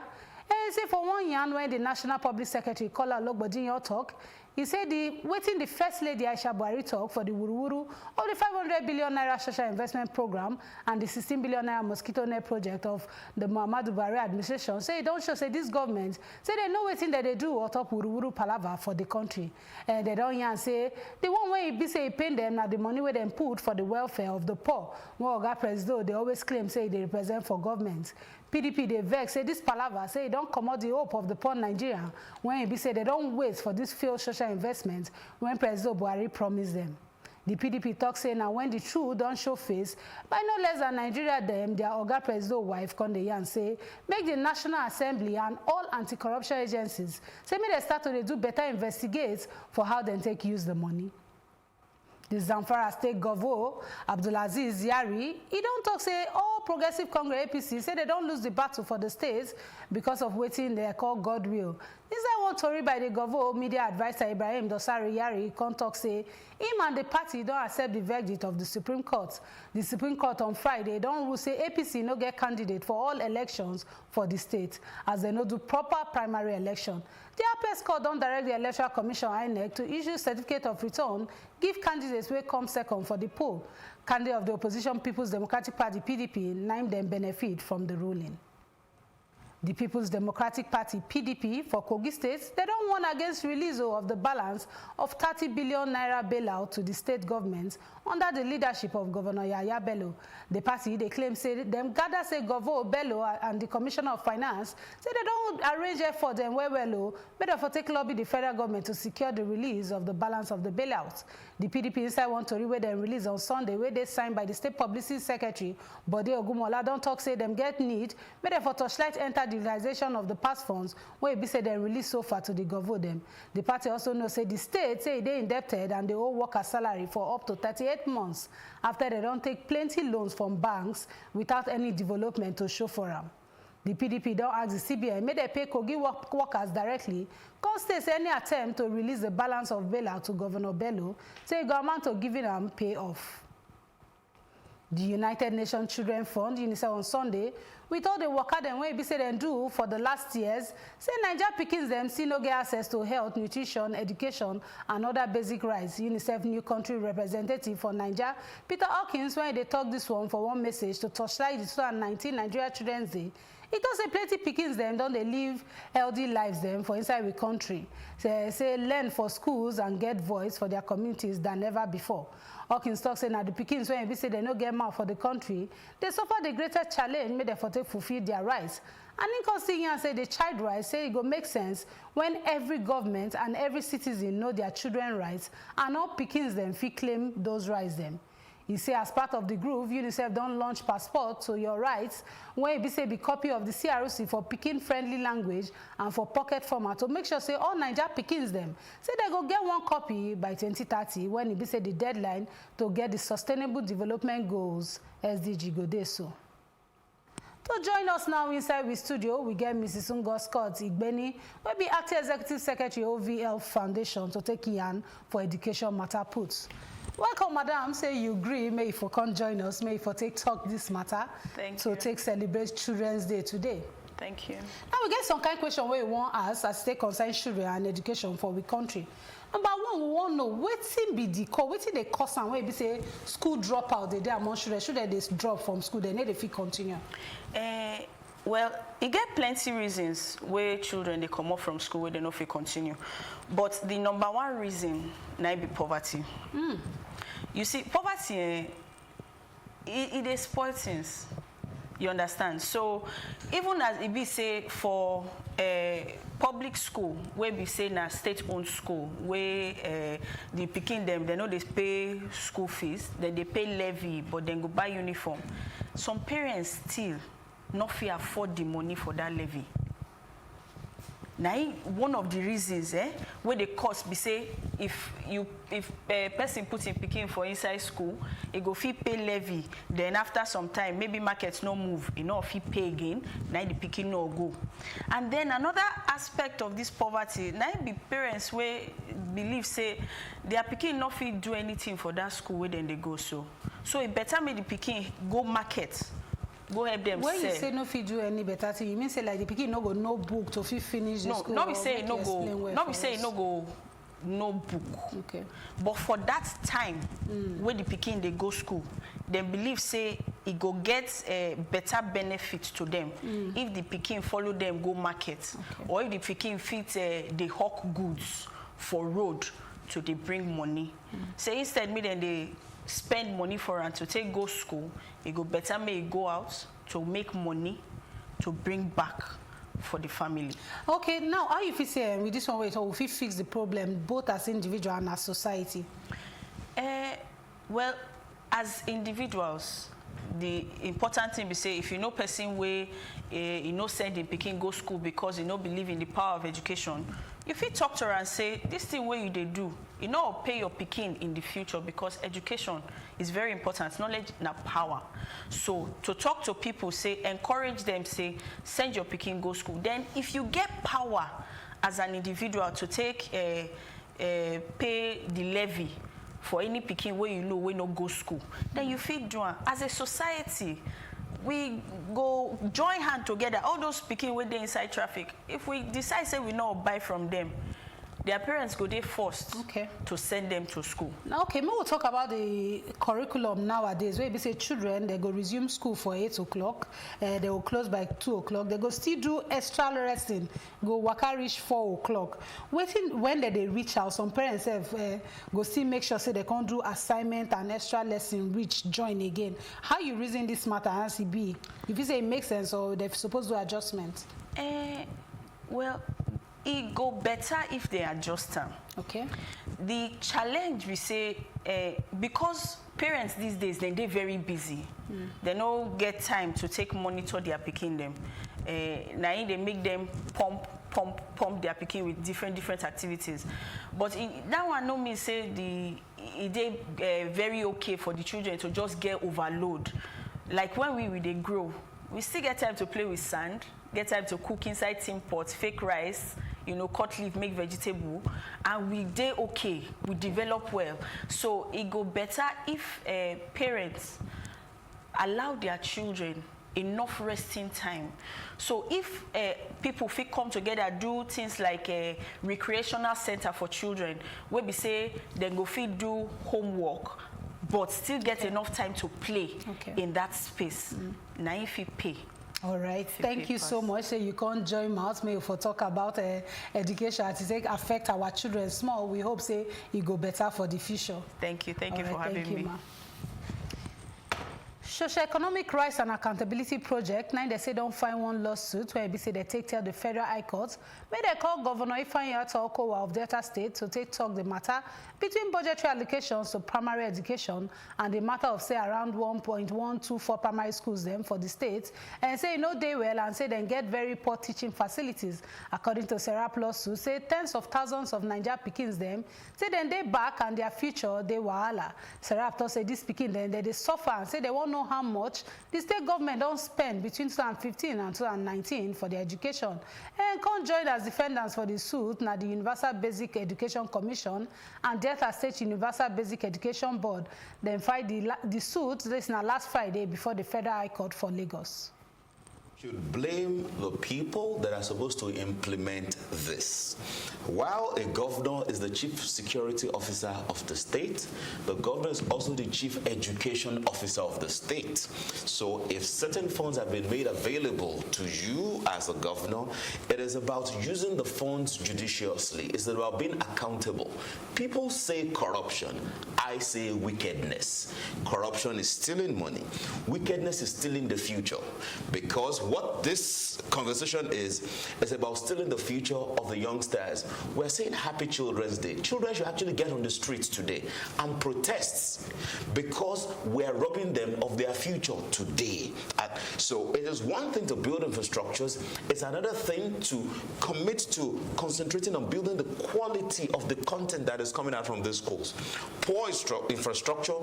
And say for 1 year when the National Public Secretary Kola Ologbondiyan talk, he said waiting the First Lady Aisha Buhari talk for the Wuru of the 500 billion naira social investment program and the 16 billion naira mosquito net project of the Muhammadu Buhari administration. Say it don't show say this government say they know waiting that they do on top Wuru palava for the country. And they don't hear say the one way be say pay them now the money where them put for the welfare of the poor. Well, Oga President they always claim say they represent for government. PDP they vex say this palava say don't come out the hope of the poor Nigerian when it be say they don't wait for this failed social investment when President Buhari promised them. The PDP talk say now when the truth don't show face, by no less than Nigeria them, their Oga President wife Konde Yan say, make the National Assembly and all anti-corruption agencies say may they start to do better investigates for how they take use the money. The Zamfara State Governor, Abdulaziz Yari, he don't talk say all Progressive Congress APC say they don't lose the battle for the states because of waiting they call God will. This is one story by the Governor media advisor Ibrahim Dosari Yari come talk say him and the party don't accept the verdict of the Supreme Court. The Supreme Court on Friday don't rule say APC no get candidate for all elections for the state as they no do proper primary election. The Apex Court don't direct the Electoral Commission INEC to issue certificate of return, give candidates where come second for the poll. Candidate of the opposition People's Democratic Party PDP named them benefit from the ruling. The People's Democratic Party, PDP, for Kogi State, they don't want against release of the balance of 30 billion naira bailout to the state government under the leadership of Governor Yahaya Bello. The party, they claim, say, them gather say Governor Bello and the Commissioner of Finance, say they don't arrange effort them where well, but therefore take lobby the federal government to secure the release of the balance of the bailout. The PDP inside one story where they release on Sunday, where they signed by the State Publicity Secretary, Bode Ogumola, don't talk, say them get need, but therefore Torchlight enter the utilization of the past funds where it be said they release so far to the government them. The party also knows say the state say they indebted and they owe worker salary for up to 38 months after they don't take plenty loans from banks without any development to show for them. The PDP don't ask the CBN may they pay Kogi workers directly. Cause states any attempt to release the balance of bailout to Governor Bello say government to giving them pay off. The United Nations Children Fund, UNICEF on Sunday, with all the work them way be say they do for the last years, say Niger pickings them still no get access to health, nutrition, education, and other basic rights. UNICEF new country representative for Niger, Peter Hawkins, when they talk this one for one message to torchlight the 2019 Nigeria Children's Day, it does say plenty pickings them, don't they live healthy lives them for inside the country. Say learn for schools and get voice for their communities than ever before. Hawkins talks say now the pickings when we say they no get mouth for the country, they suffer the greatest challenge made them for to fulfill their rights. And in Constitution say the child rights say it go make sense when every government and every citizen know their children's rights and all pickings them fit claim those rights them. He say as part of the group, UNICEF don't launch passport to your rights when it be say be copy of the CRC for picking friendly language and for pocket format to make sure say all Niger pickings them. Say they go get one copy by 2030 when it be say the deadline to get the Sustainable Development Goals SDG go dey so. To join us now inside the studio, we get Mrs. Ngo Scott Igbeni, will be Acting Executive Secretary OVL Foundation to take in for education matter puts. Welcome, madam. Say you agree, may you for come join us, may you for take talk this matter. Thank you. To take celebrate Children's Day today. Thank you. Now we get some kind of question where we want us as state concerned children and education for the country. Number one, we want to know wetin be the cause, wetin dey cause am wey be say school dropout dey among children. Should they drop from school, they need to fit continue? Well, e get plenty reasons where children they come up from school where they no fit continue. But the number one reason na be poverty. You see, poverty, it dey spoil things. You understand? So even as it be say for public school, where be say na state-owned school, where the pikin them they know they pay school fees, then they pay levy, but then go buy uniform. Some parents still not fit afford the money for that levy. Now, one of the reasons where the cost be say if a person put in pikin for inside school, it go fit pay levy. Then after some time, maybe markets no move, you know, if he pay again, now the pikin no go. And then another aspect of this poverty, now be parents where believe say their pikin no fit do anything for that school where then they go so it better make the pikin go market. Go help them when sell. You say no fit do any better thing, you mean say like the pikin no go no book to fit finish the school? No, be say no go. No, be say no go. No book. Okay. But for that time when the pikin they go school, they believe say it go get a better benefit to them if the pikin follow them go market, or if the pikin fit the hawk goods for road to they bring money. Say instead me then they spend money for and to take go school, it go better may go out to make money to bring back for the family. Okay, now how you feel say with this one way, so we fix the problem both as individual and as society? Well, as individuals, the important thing we say if you know person where you know send the pikin go school because you know believe in the power of education, if you talk to her and say this thing where you they do, you know pay your pikin in the future because education is very important. Knowledge na power. So to talk to people, say encourage them, say send your pikin go school. Then if you get power as an individual to take pay the levy for any pikin where you know we no go school, then you feel do it. As a society, we go join hand together. All those pikin where they inside traffic, if we decide say we not buy from them, their parents go there forced to send them to school. Now, okay, we'll talk about the curriculum nowadays. Where we say children, they go resume school for 8 o'clock, they will close by 2 o'clock. They go still do extra lesson, go waka reach 4 o'clock. Waiting when they reach out, some parents have go still make sure say they can't do assignment and extra lesson reach join again. How you reason this matter, NCB? If you say it makes sense or they're supposed to do adjustment? Well, it go better if they adjust them. Okay. The challenge we say because parents these days they're very busy. They don't get time to take monitor their pikin them. Now they make them pump their pikin with different activities. But that one no mean say they very okay for the children to just get overload. Like when they grow, we still get time to play with sand, get time to cook inside tin pots, fake rice, you know, cut leaf, make vegetable, and we dey okay, we develop well. So it go better if parents allow their children enough resting time. So if people fit come together, do things like a recreational center for children, where we say they go fit do homework, but still get enough time to play in that space. Now if you pay. All right, thank you so much. So you can't join us. Maybe for talk about education as it affect our children small. We hope say it go better for the future. Thank you for having me. Socio-Economic Rights and Accountability Project, now they say don't find one lawsuit where they say they take to the Federal High Court. May they call Governor Ifeanyi Okowa of Delta State to take talk the matter between budgetary allocations to primary education and the matter of say around 1.124 primary schools them for the state, and say no day well and say they get very poor teaching facilities. According to Serap lawsuit, say tens of thousands of Niger Pikins them say then they back and their future they wahala. Serap thought say this Pikin then they suffer and say they won't know how much the state government don't spend between 2015 and 2019 for the education. And come join as defendants for the suit now the Universal Basic Education Commission and Delta State Universal Basic Education Board. Then filed the suit this now last Friday before the Federal High Court for Lagos. should blame the people that are supposed to implement this. While a governor is the chief security officer of the state, the governor is also the chief education officer of the state. So if certain funds have been made available to you as a governor, it is about using the funds judiciously. It's about being accountable. People say corruption. I say wickedness. Corruption is stealing money. Wickedness is stealing the future. Because what this conversation is about stealing the future of the youngsters. We're saying Happy Children's Day. Children should actually get on the streets today and protests because we're robbing them of their future today. So it is one thing to build infrastructures. It's another thing to commit to concentrating on building the quality of the content that is coming out from these schools. Poor infrastructure,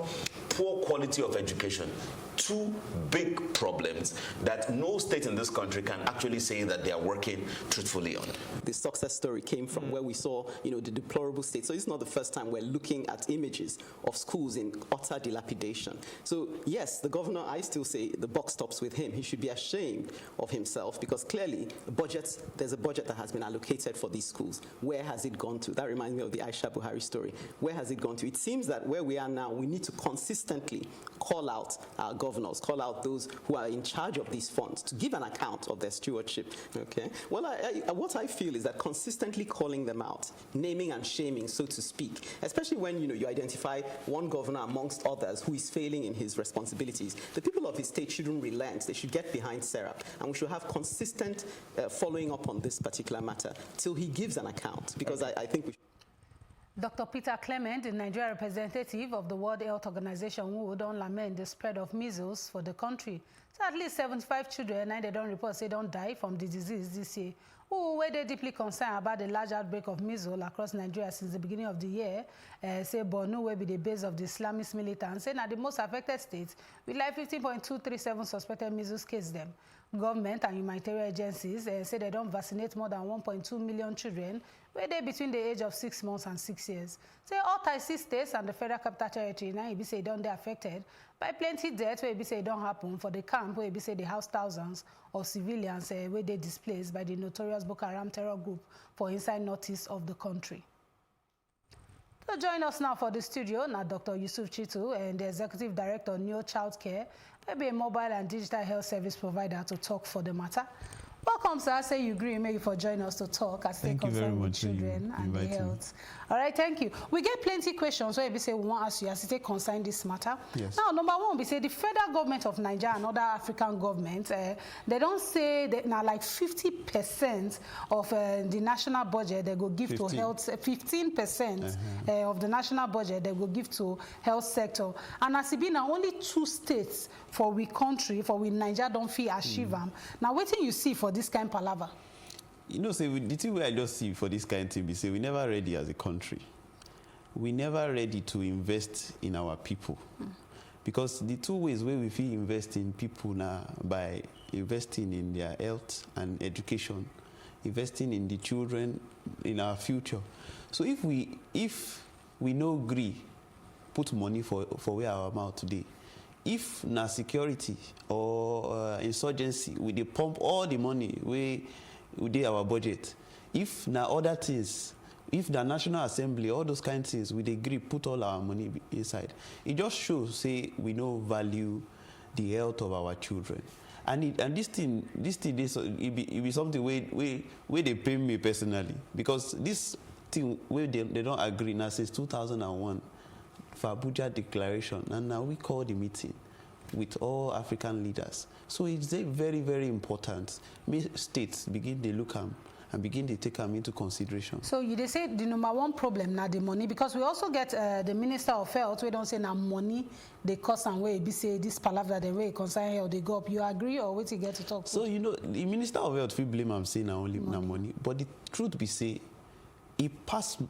poor quality of education. Two big problems that no state in this country can actually say that they are working truthfully on. The success story came from where we saw, the deplorable state. So it's not the first time we're looking at images of schools in utter dilapidation. So yes, the governor, I still say the buck stops with him. He should be ashamed of himself because clearly there's a budget that has been allocated for these schools. Where has it gone to? That reminds me of the Aisha Buhari story. Where has it gone to? It seems that where we are now, we need to consistently call out our governors, call out those who are in charge of these funds to give an account of their stewardship. Okay. Well, what I feel is that consistently calling them out, naming and shaming, so to speak, especially when you identify one governor amongst others who is failing in his responsibilities, the people of the state shouldn't relent. They should get behind Serap, and we should have consistent following up on this particular matter till he gives an account. Because I think we should. Dr. Peter Clement, the Nigeria representative of the World Health Organization, who don't lament the spread of measles for the country. So at least 75 children, and they don't report, say don't die from the disease this year. Who were they deeply concerned about the large outbreak of measles across Nigeria since the beginning of the year. Say Borno will be the base of the Islamist militants. Say now the most affected states with like 15.237 suspected measles cases them. Government and humanitarian agencies say they don't vaccinate more than 1.2 million children where they between the age of 6 months and 6 years. Say all 36 states and the Federal Capital Territory now be say don't they affected by plenty deaths where be say don't happen for the camp where be say they house thousands of civilians where they displaced by the notorious Boko Haram terror group for inside northeast of the country. So join us now for the studio, now Dr. Yusuf Chitu and the Executive Director of Neo Child Care, maybe a mobile and digital health service provider to talk for the matter. Welcome, sir. I say you agree, maybe for joining us to talk as they concern with children and the health. All right, thank you. We get plenty of questions where we say we want to ask you as they concern this matter. Yes. Now, number one, we say the federal government of Nigeria and other African governments, they don't say that now like 50% of the national budget they go give to health, 15% of the national budget they will give to health sector. And as it be now only 2 states for we country, for we Nigeria don't feel achieve them. Now, what do you see for this kind of palaver? Say the thing I just see for this kind of thing, we say we never ready as a country. We never ready to invest in our people. Because the 2 ways where we feel invest in people now by investing in their health and education, investing in the children, in our future. So if we no agree, put money for where our mouth today. If na security or insurgency, we dey pump all the money we dey our budget. If na other things, if the National Assembly, all those kind of things, we dey agree put all our money inside. It just shows say we no value the health of our children. And this thing it be something where they pay me personally, because this thing where they don't agree now since 2001. For Abuja Declaration, and now we call the meeting with all African leaders. So it's very, very important. States begin to look and begin to take them into consideration. So they say the number one problem now the money, because we also get the Minister of Health, we don't say now money they cost and way be say this palaver the way concern health they go up. You agree or wait to get to talk? So the Minister of Health we blame I'm saying now only money, but the truth be say he passed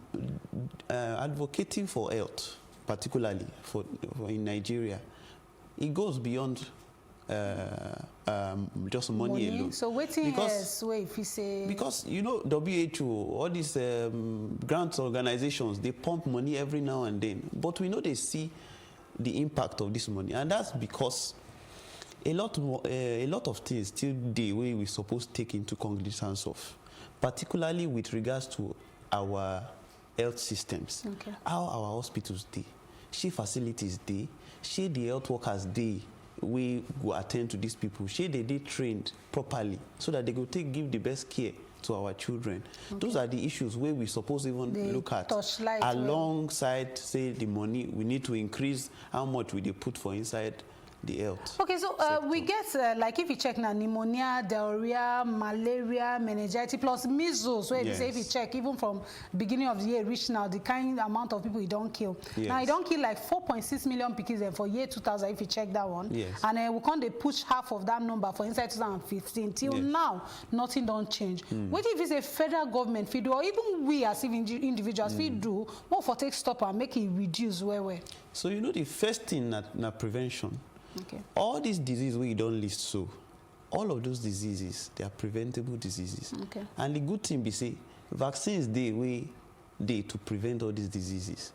advocating for health. Particularly for in Nigeria, it goes beyond just money alone. So waiting else way if you say because WHO, all these grants organizations, they pump money every now and then, but we know they see the impact of this money, and that's because a lot of things still the way we supposed to take into cognizance of, particularly with regards to our health systems. Okay. How our hospitals dey, shey facilities dey, shey the health workers dey, we go attend to these people, shey they trained properly so that they go give the best care to our children. Okay. Those are the issues where we suppose even look at alongside, say, the money. We need to increase how much we put for inside the health. Okay, so we get, like if you check now, pneumonia, diarrhea, malaria, meningitis, plus measles, where you say if you check, even from beginning of the year, reach now, the kind amount of people you don't kill. Yes. Now, you don't kill like 4.6 million pickings for year 2000, if you check that one. Yes. And we can't push half of that number for inside 2015. Till now, nothing don't change. What if it's a federal government feed do, or even we as individuals feed do, what for take stop and make it reduce where? So, you know, the first thing na prevention. Okay. All these diseases we don't list, so all of those diseases, they are preventable diseases. Okay. And the good thing be say vaccines they to prevent all these diseases.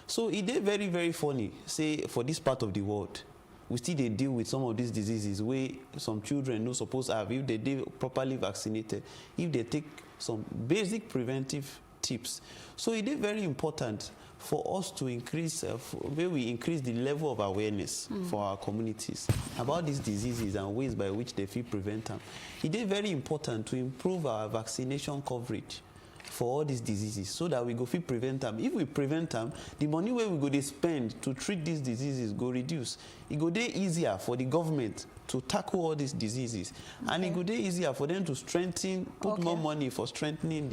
So it is very, very funny, say for this part of the world, we still they deal with some of these diseases where some children no supposed to have, if they properly vaccinated, if they take some basic preventive tips. So it is very important for us to increase, where we increase the level of awareness for our communities about these diseases and ways by which they feel prevent them. It is very important to improve our vaccination coverage for all these diseases so that we go feel prevent them. If we prevent them, the money where we go to spend to treat these diseases go reduce. It go dey easier for the government to tackle all these diseases. Okay. And it go dey easier for them to strengthen, put more money for strengthening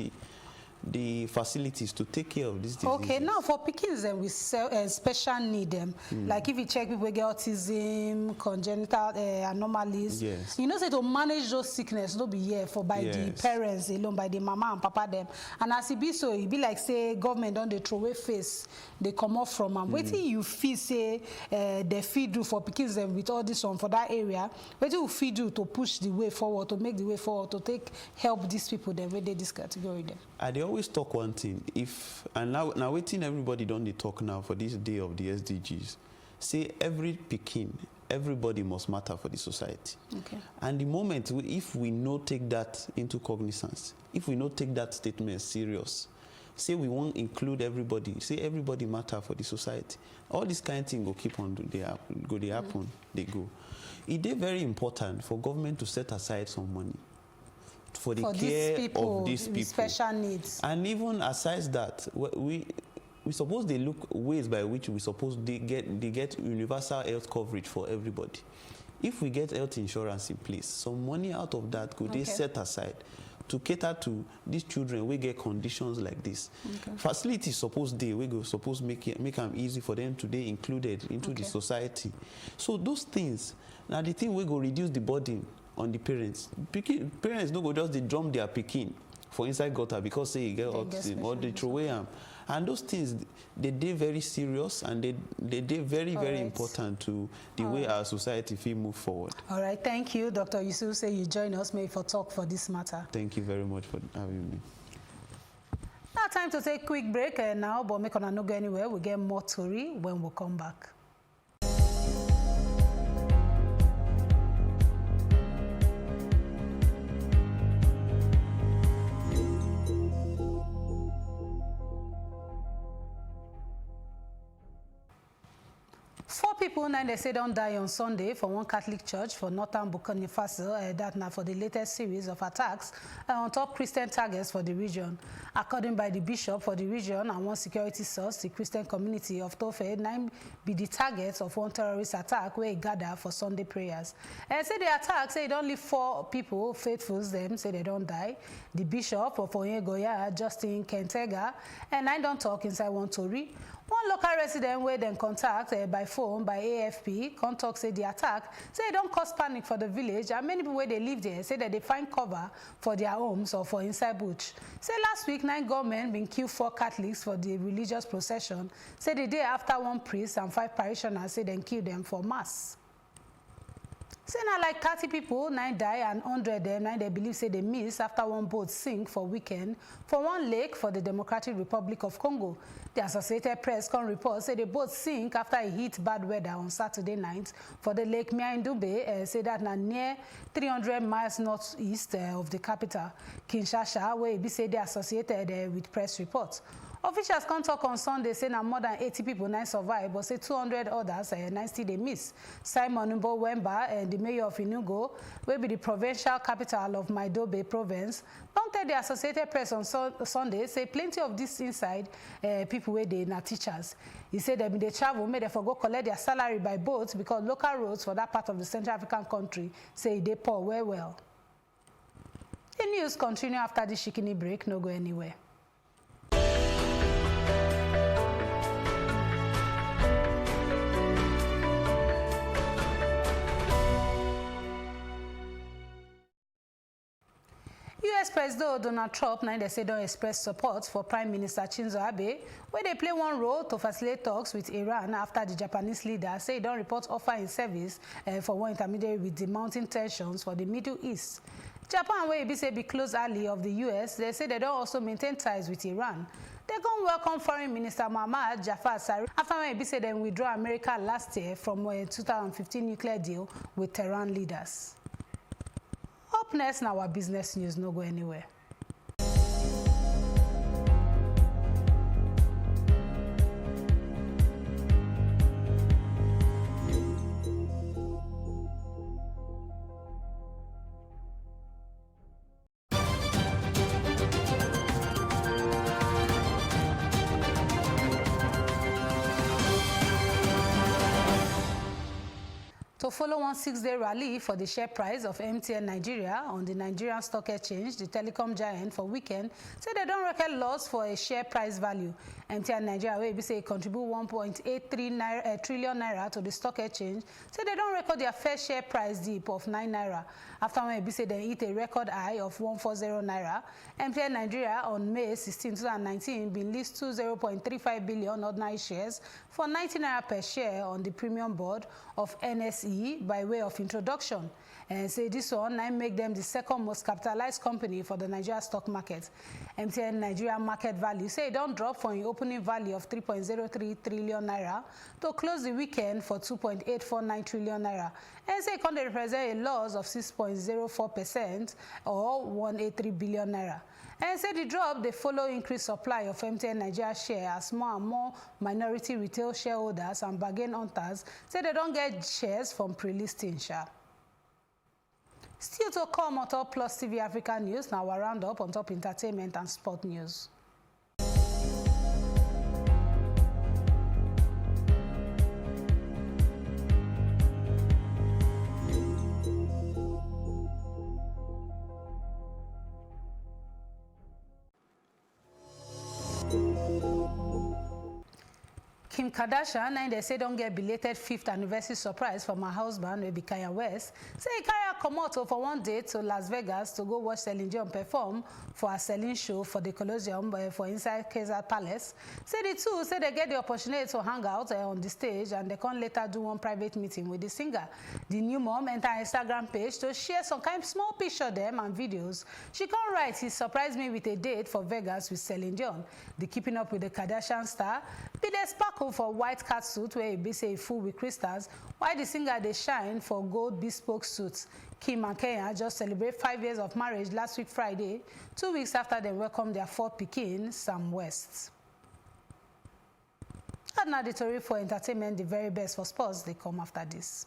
the facilities to take care of these diseases. Okay, now for pickings with special need, like if you check people get autism, congenital anomalies, yes. You know, say to manage those sickness, no be here for by the parents alone, by the mama and papa them. And as it be so, it be like say government don't they throw away face, they come off from them. What you feel say they feed do for pickings with all this one for that area? What do you feed do to push the way forward, to make the way forward, to help these people them where they this category them? They always talk one thing. Now waiting everybody don't they talk now for this day of the SDGs. Say every Peking, everybody must matter for the society. Okay. And the moment if we not take that into cognizance, if we not take that statement serious, say we won't include everybody, say everybody matter for the society, all this kind of thing will keep on happen, they go. It is very important for government to set aside some money for the care of these people, special needs. And even aside that, we suppose they look ways by which we suppose they get universal health coverage for everybody. If we get health insurance in place, some money out of that could they set aside to cater to these children we get conditions like this. Okay. Facilities suppose make them easy for them to be included into the society. So those things, now the thing we go reduce the burden on the parents. Parents no go just they drum their pikin for inside gutter because say you get autism or they throw away them. And those things they very serious and they very important to the way our society feel move forward. All right, thank you, Dr. Yusuf. Say you join us maybe for talk for this matter. Thank you very much for having me. Now time to take a quick break now, but make on not go anywhere. We'll get more story when we come back. People now they say don't die on Sunday for one Catholic church for northern Burkina Faso. That now for the latest series of attacks on top Christian targets for the region. According by the bishop for the region and one security source, the Christian community of Tofe now be the targets of one terrorist attack where he gathered for Sunday prayers. And say the attack say don't leave 4 people faithfuls them say they don't die. The bishop of Onyegoya, Justin Kentega, and I don't talk inside one story. One local resident where then contact by phone by AFP, contact say the attack, say they don't cause panic for the village, and many people where they live there say that they find cover for their homes or for inside bush. Say last week, 9 gunmen been killed 4 Catholics for the religious procession. Say the day after 1 priest and 5 parishioners say they killed them for mass. Say now like 30 people, 9 die and 100 them, 9 they believe say they miss after one boat sink for weekend for one lake for the Democratic Republic of Congo. The Associated Press can report say the boat sink after it hit bad weather on Saturday night for the Lake Mai-Ndombe, say that now near 300 miles northeast of the capital, Kinshasa, where it be say they associated with press reports. Officials can talk on Sunday say now more than 80 people 9 survive, but say 200 others 9 still they miss. Simon Mbo-Wemba, the mayor of Enugu, will be the provincial capital of Mai-Ndombe province, don't tell the Associated Press on Sunday say plenty of this inside people where they not teachers. He said they travel, may they go collect their salary by boat because local roads for that part of the Central African country say they poor well. The news continue after the shikini break, no go anywhere. US President Donald Trump now they say don't express support for Prime Minister Shinzo Abe, where they play one role to facilitate talks with Iran after the Japanese leader say don't report offer in service for one intermediary with the mounting tensions for the Middle East. Japan, where it be close ally of the US, they say they don't also maintain ties with Iran. They come welcome Foreign Minister Mohammad Jafar Zarif after when it say they withdraw America last year from a 2015 nuclear deal with Tehran leaders. Up next, now our business news, no go anywhere. To follow one 6-day rally for the share price of MTN Nigeria on the Nigerian Stock Exchange, the telecom giant for weekend said they don't record loss for a share price value. MTN Nigeria, where we say contribute 1.83 trillion naira to the stock exchange, said they don't record their fair share price dip of 9 naira. After when we say they hit a record high of 140 naira, MTN Nigeria on May 16, 2019 been list 20.35 billion ordinary shares for 90 naira per share on the premium board of NSE by way of introduction. And say this one now make them the second most capitalized company for the Nigeria stock market. MTN Nigeria market value say it don't drop from an opening value of 3.03 trillion naira to close the weekend for 2.849 trillion naira. And say it can represent a loss of 6.04% or 183 billion naira. And say the drop, they follow increased supply of MTN Nigeria share as more and more minority retail shareholders and bargain hunters say they don't get shares from pre-listing share. Still to come on top Plus TV Africa news, now our roundup on top entertainment and sport news. Kim Kardashian, and they say don't get belated 5th anniversary surprise from her husband, maybe Kanye West. Say he carry her Komoto for one day to Las Vegas to go watch Celine Dion perform for a Celine show for the Colosseum for inside Caesar Palace. Say the two say they get the opportunity to hang out on the stage and they can later do one private meeting with the singer. The new mom entered her Instagram page to share some kind of small picture of them and videos. She can write, he surprised me with a date for Vegas with Celine Dion. The Keeping Up with the Kardashian star be the sparkle for white cat suit where it be say full with crystals, while the singer they shine for gold bespoke suits. Kim and Kenya just celebrate 5 years of marriage last week Friday, 2 weeks after they welcomed their 4th pikin, Sam West. And now the story for entertainment, the very best for sports, they come after this.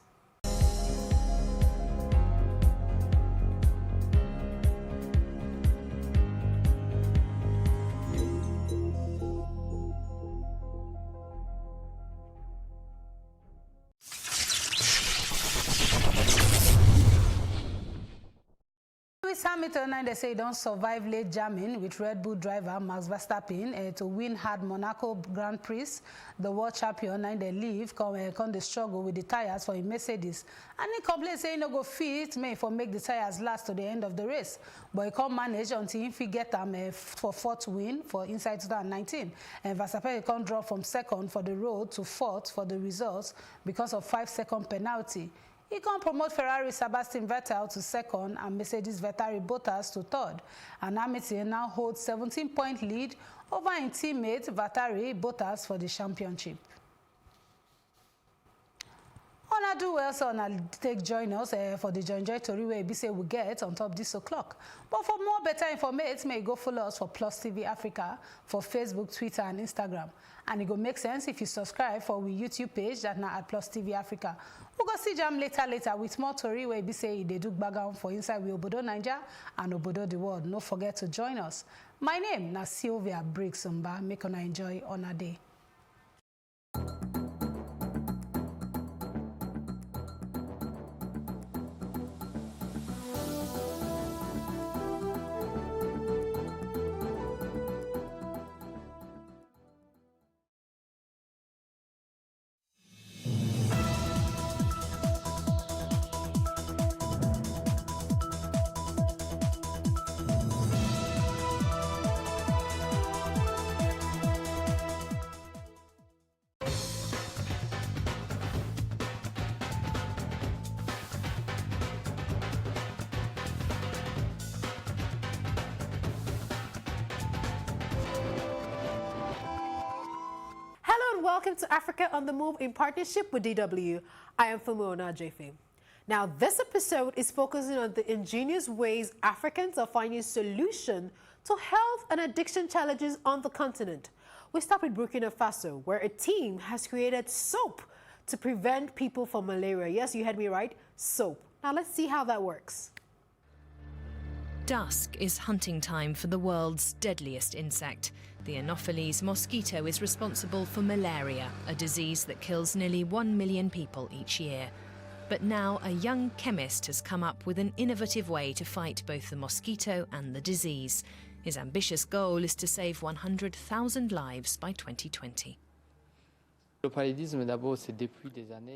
Lewis Hamilton, and they say he don't survive late jamming with Red Bull driver Max Verstappen to win hard Monaco Grand Prix. The world champion, and they leave, come the struggle with the tires for a Mercedes. And he complains saying no go fit me for make the tires last to the end of the race. But he can't manage until he get them for 4th win for inside 2019. And Verstappen can't drop from 2nd for the road to 4th for the results because of 5-second penalty. He can promote Ferrari Sebastian Vettel to second and Mercedes Valtteri Bottas to third. And Hamilton now holds 17-point lead over his teammate Valtteri Bottas for the championship. Ona do well, so Ona take join us for the Joy Tori where we will get on top this o'clock. But for more better information, may you go follow us for Plus TV Africa for Facebook, Twitter, and Instagram. And it go make sense if you subscribe for our YouTube page that now at Plus TV Africa. We'll go see jam later with more Tori where we say they do background for inside we Obodo Nigeria and Obodo the world. Don't forget to join us. My name is Sylvia Briggs Mba. Make una enjoy on a day. Welcome to Africa on the Move in partnership with DW. I am Fumona Jefe. Now, this episode is focusing on the ingenious ways Africans are finding solutions to health and addiction challenges on the continent. We start with Burkina Faso, where a team has created soap to prevent people from malaria. Yes, you heard me right, soap. Now, let's see how that works. Dusk is hunting time for the world's deadliest insect. The Anopheles mosquito is responsible for malaria, a disease that kills nearly 1 million people each year. But now a young chemist has come up with an innovative way to fight both the mosquito and the disease. His ambitious goal is to save 100,000 lives by 2020.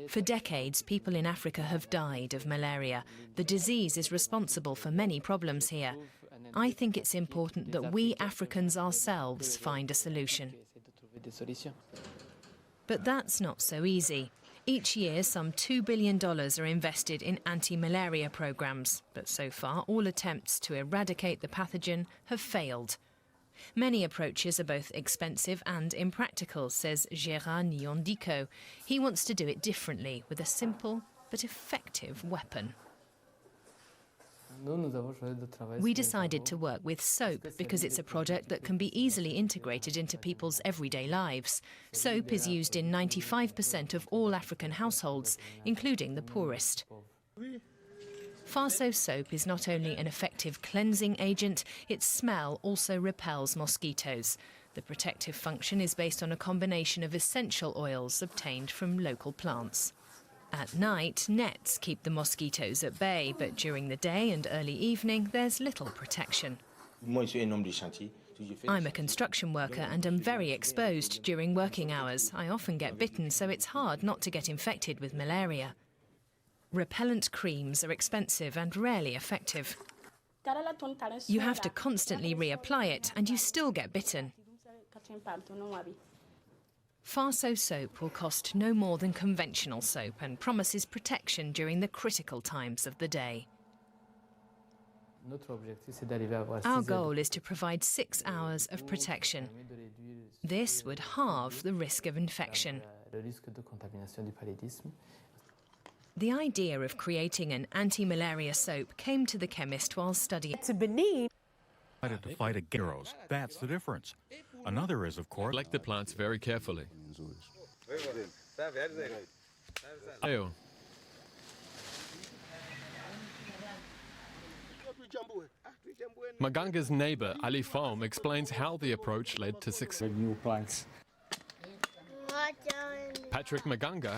For decades, people in Africa have died of malaria. The disease is responsible for many problems here. I think it's important that we Africans ourselves find a solution. But that's not so easy. Each year, some $2 billion are invested in anti-malaria programs, but so far, all attempts to eradicate the pathogen have failed. Many approaches are both expensive and impractical, says Gérard Nyondiko. He wants to do it differently, with a simple but effective weapon. We decided to work with soap because it's a product that can be easily integrated into people's everyday lives. Soap is used in 95% of all African households, including the poorest. Faso soap is not only an effective cleansing agent, its smell also repels mosquitoes. The protective function is based on a combination of essential oils obtained from local plants. At night, nets keep the mosquitoes at bay, but during the day and early evening, there's little protection. I'm a construction worker and am very exposed during working hours. I often get bitten, so it's hard not to get infected with malaria. Repellent creams are expensive and rarely effective. You have to constantly reapply it, and you still get bitten. Faso soap will cost no more than conventional soap and promises protection during the critical times of the day. Our goal is to provide 6 hours of protection. This would halve the risk of infection. The idea of creating an anti-malaria soap came to the chemist while studying to Benin. To fight against that's the difference. Another is, of course, select the plants very carefully. Maganga's neighbor, Ali Foam, explains how the approach led to success. New plants. Patrick Maganga